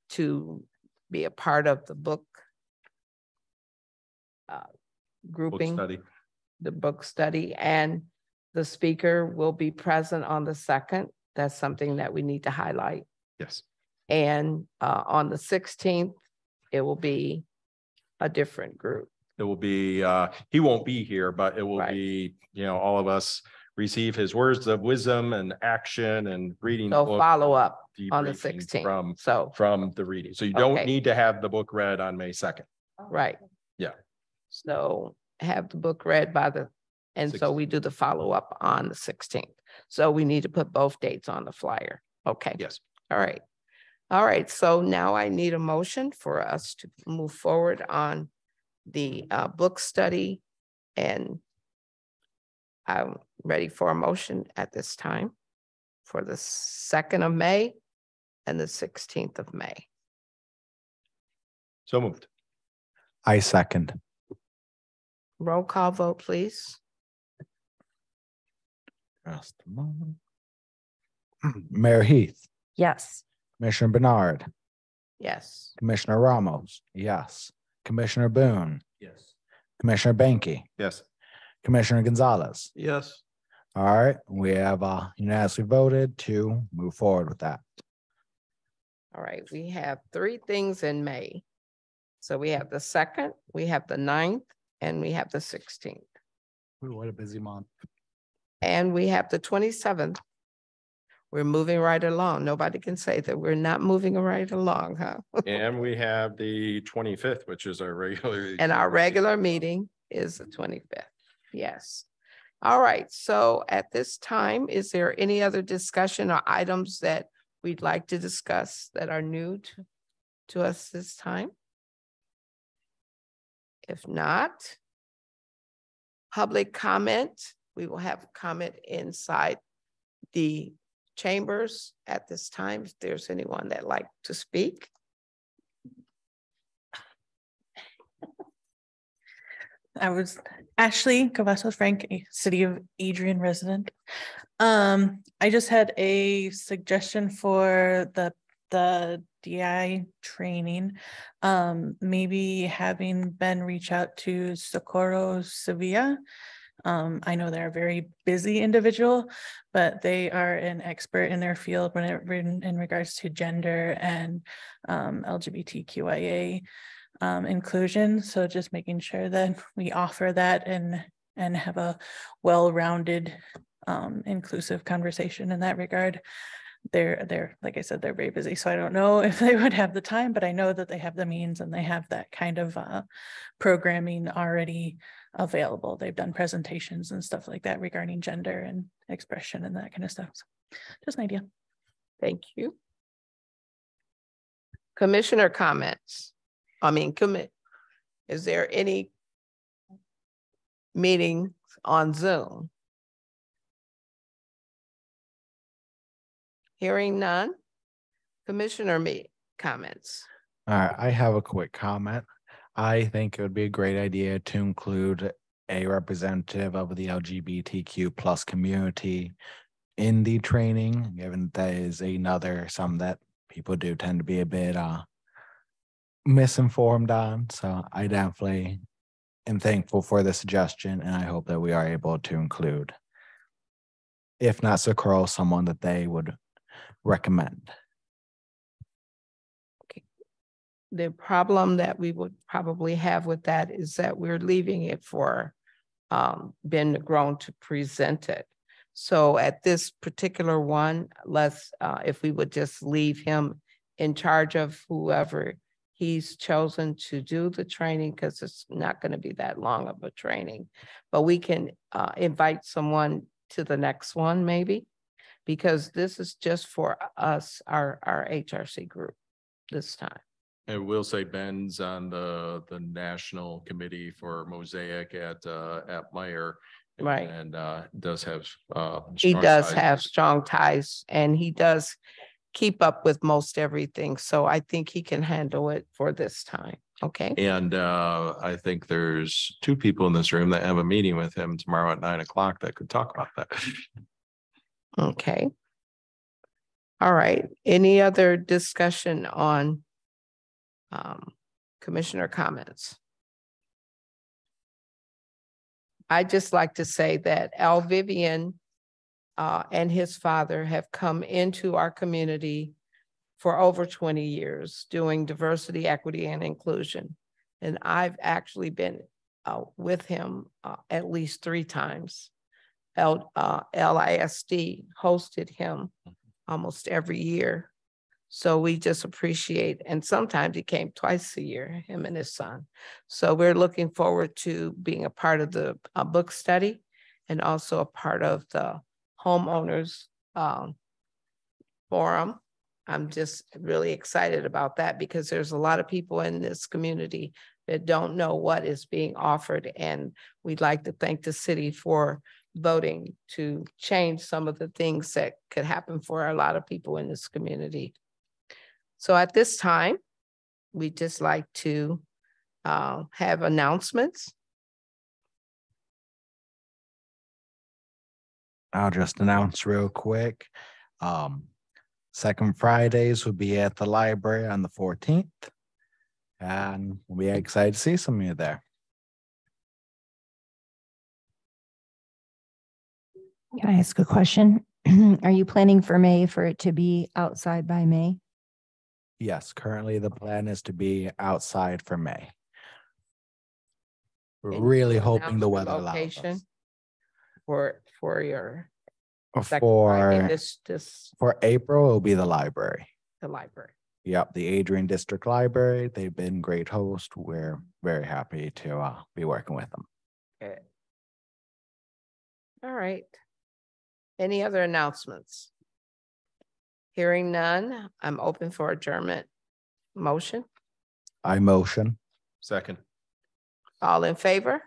to be a part of the book Book grouping, study. the book study, and the speaker will be present on the 2nd. That's something that we need to highlight. Yes. And on the 16th, it will be a different group. It will be, he won't be here, but it will Right. be, all of us receive his words of wisdom and action and reading. So the book, follow up on the debriefing 16th. So, From the reading. So you don't Okay. need to have the book read on May 2nd. right. Yeah. So have the book read by and so we do the follow up on the 16th. So we need to put both dates on the flyer. Okay. Yes. All right. All right. So now I need a motion for us to move forward on the book study, and I'm ready for a motion at this time for the 2nd of May and the 16th of May. So moved. I second. Roll call vote, please. Just a moment. Mayor Heath, Yes. Commissioner Bernard, Yes. Commissioner Ramos, yes. Commissioner Boone, Yes. Commissioner Banky, Yes. Commissioner Gonzalez. Yes. All right, we have unanimously voted to move forward with that. All right, we have 3 things in May. So we have the 2nd, we have the 9th, and we have the 16th. Ooh, what a busy month. And we have the 27th. We're moving right along. Nobody can say that we're not moving right along, huh? And we have the 25th, which is our regular. And our regular meeting is the 25th. Yes. All right. So at this time, is there any other discussion or items that we'd like to discuss that are new to us this time? If not, public comment, we will have comment inside the chambers at this time. If there's anyone that like to speak. I was Ashley Cavazos Frank, a City of Adrian resident. I just had a suggestion for the DI training. Maybe having Ben reach out to Socorro Sevilla. I know they're a very busy individual, but they are an expert in their field in regards to gender and LGBTQIA inclusion. So just making sure that we offer that and have a well-rounded inclusive conversation in that regard. They're like I said, they're very busy, so I don't know if they would have the time, but I know that they have the means and they have that kind of programming already available. They've done presentations and stuff like that regarding gender and expression and that kind of stuff. So just an idea. Thank you. Commissioner comments. Is there any meetings on Zoom? Hearing none. Commissioner comments. All right, I have a quick comment. I think it would be a great idea to include a representative of the LGBTQ plus community in the training, given that is something that people do tend to be a bit misinformed on. So I definitely am thankful for the suggestion, and I hope that we are able to include, if not Socorro, someone that they would recommend. Okay. The problem that we would probably have with that is that we're leaving it for Ben Negron to present it. So at this particular one, if we would just leave him in charge of whoever he's chosen to do the training, because it's not going to be that long of a training, but we can invite someone to the next one maybe, because this is just for us, our HRC group this time. And we'll say Ben's on the national committee for Mosaic at Meyer. Right. And does have he does have strong ties, and he does keep up with most everything. So I think he can handle it for this time. Okay. And I think there's 2 people in this room that have a meeting with him tomorrow at 9 o'clock that could talk about that. Okay. All right. Any other discussion on commissioner comments? I'd just like to say that Al Vivian and his father have come into our community for over 20 years doing diversity, equity, and inclusion. And I've actually been with him at least 3 times. LISD hosted him almost every year. So we just appreciate, and sometimes he came twice a year, him and his son. So we're looking forward to being a part of the book study and also a part of the homeowners forum. I'm just really excited about that because there's a lot of people in this community that don't know what is being offered. And we'd like to thank the city for voting to change some of the things that could happen for a lot of people in this community. So at this time, we'd just like to have announcements. I'll just announce real quick. Second Fridays will be at the library on the 14th. And we'll be excited to see some of you there. Can I ask a question? Are you planning for May for it to be outside by May? Yes, currently the plan is to be outside for May. We're really hoping the weather allows us. For your for April, it'll be the library. The library. Yep, the Adrian District Library. They've been great hosts. We're very happy to be working with them. Good. All right. Any other announcements? Hearing none, I'm open for adjournment. Motion? I motion. Second. All in favor?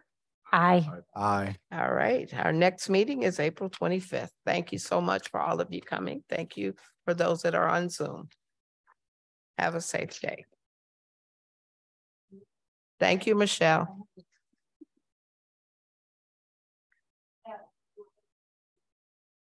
Aye. Aye. All right. Our next meeting is April 25th. Thank you so much for all of you coming. Thank you for those that are on Zoom. Have a safe day. Thank you, Michelle.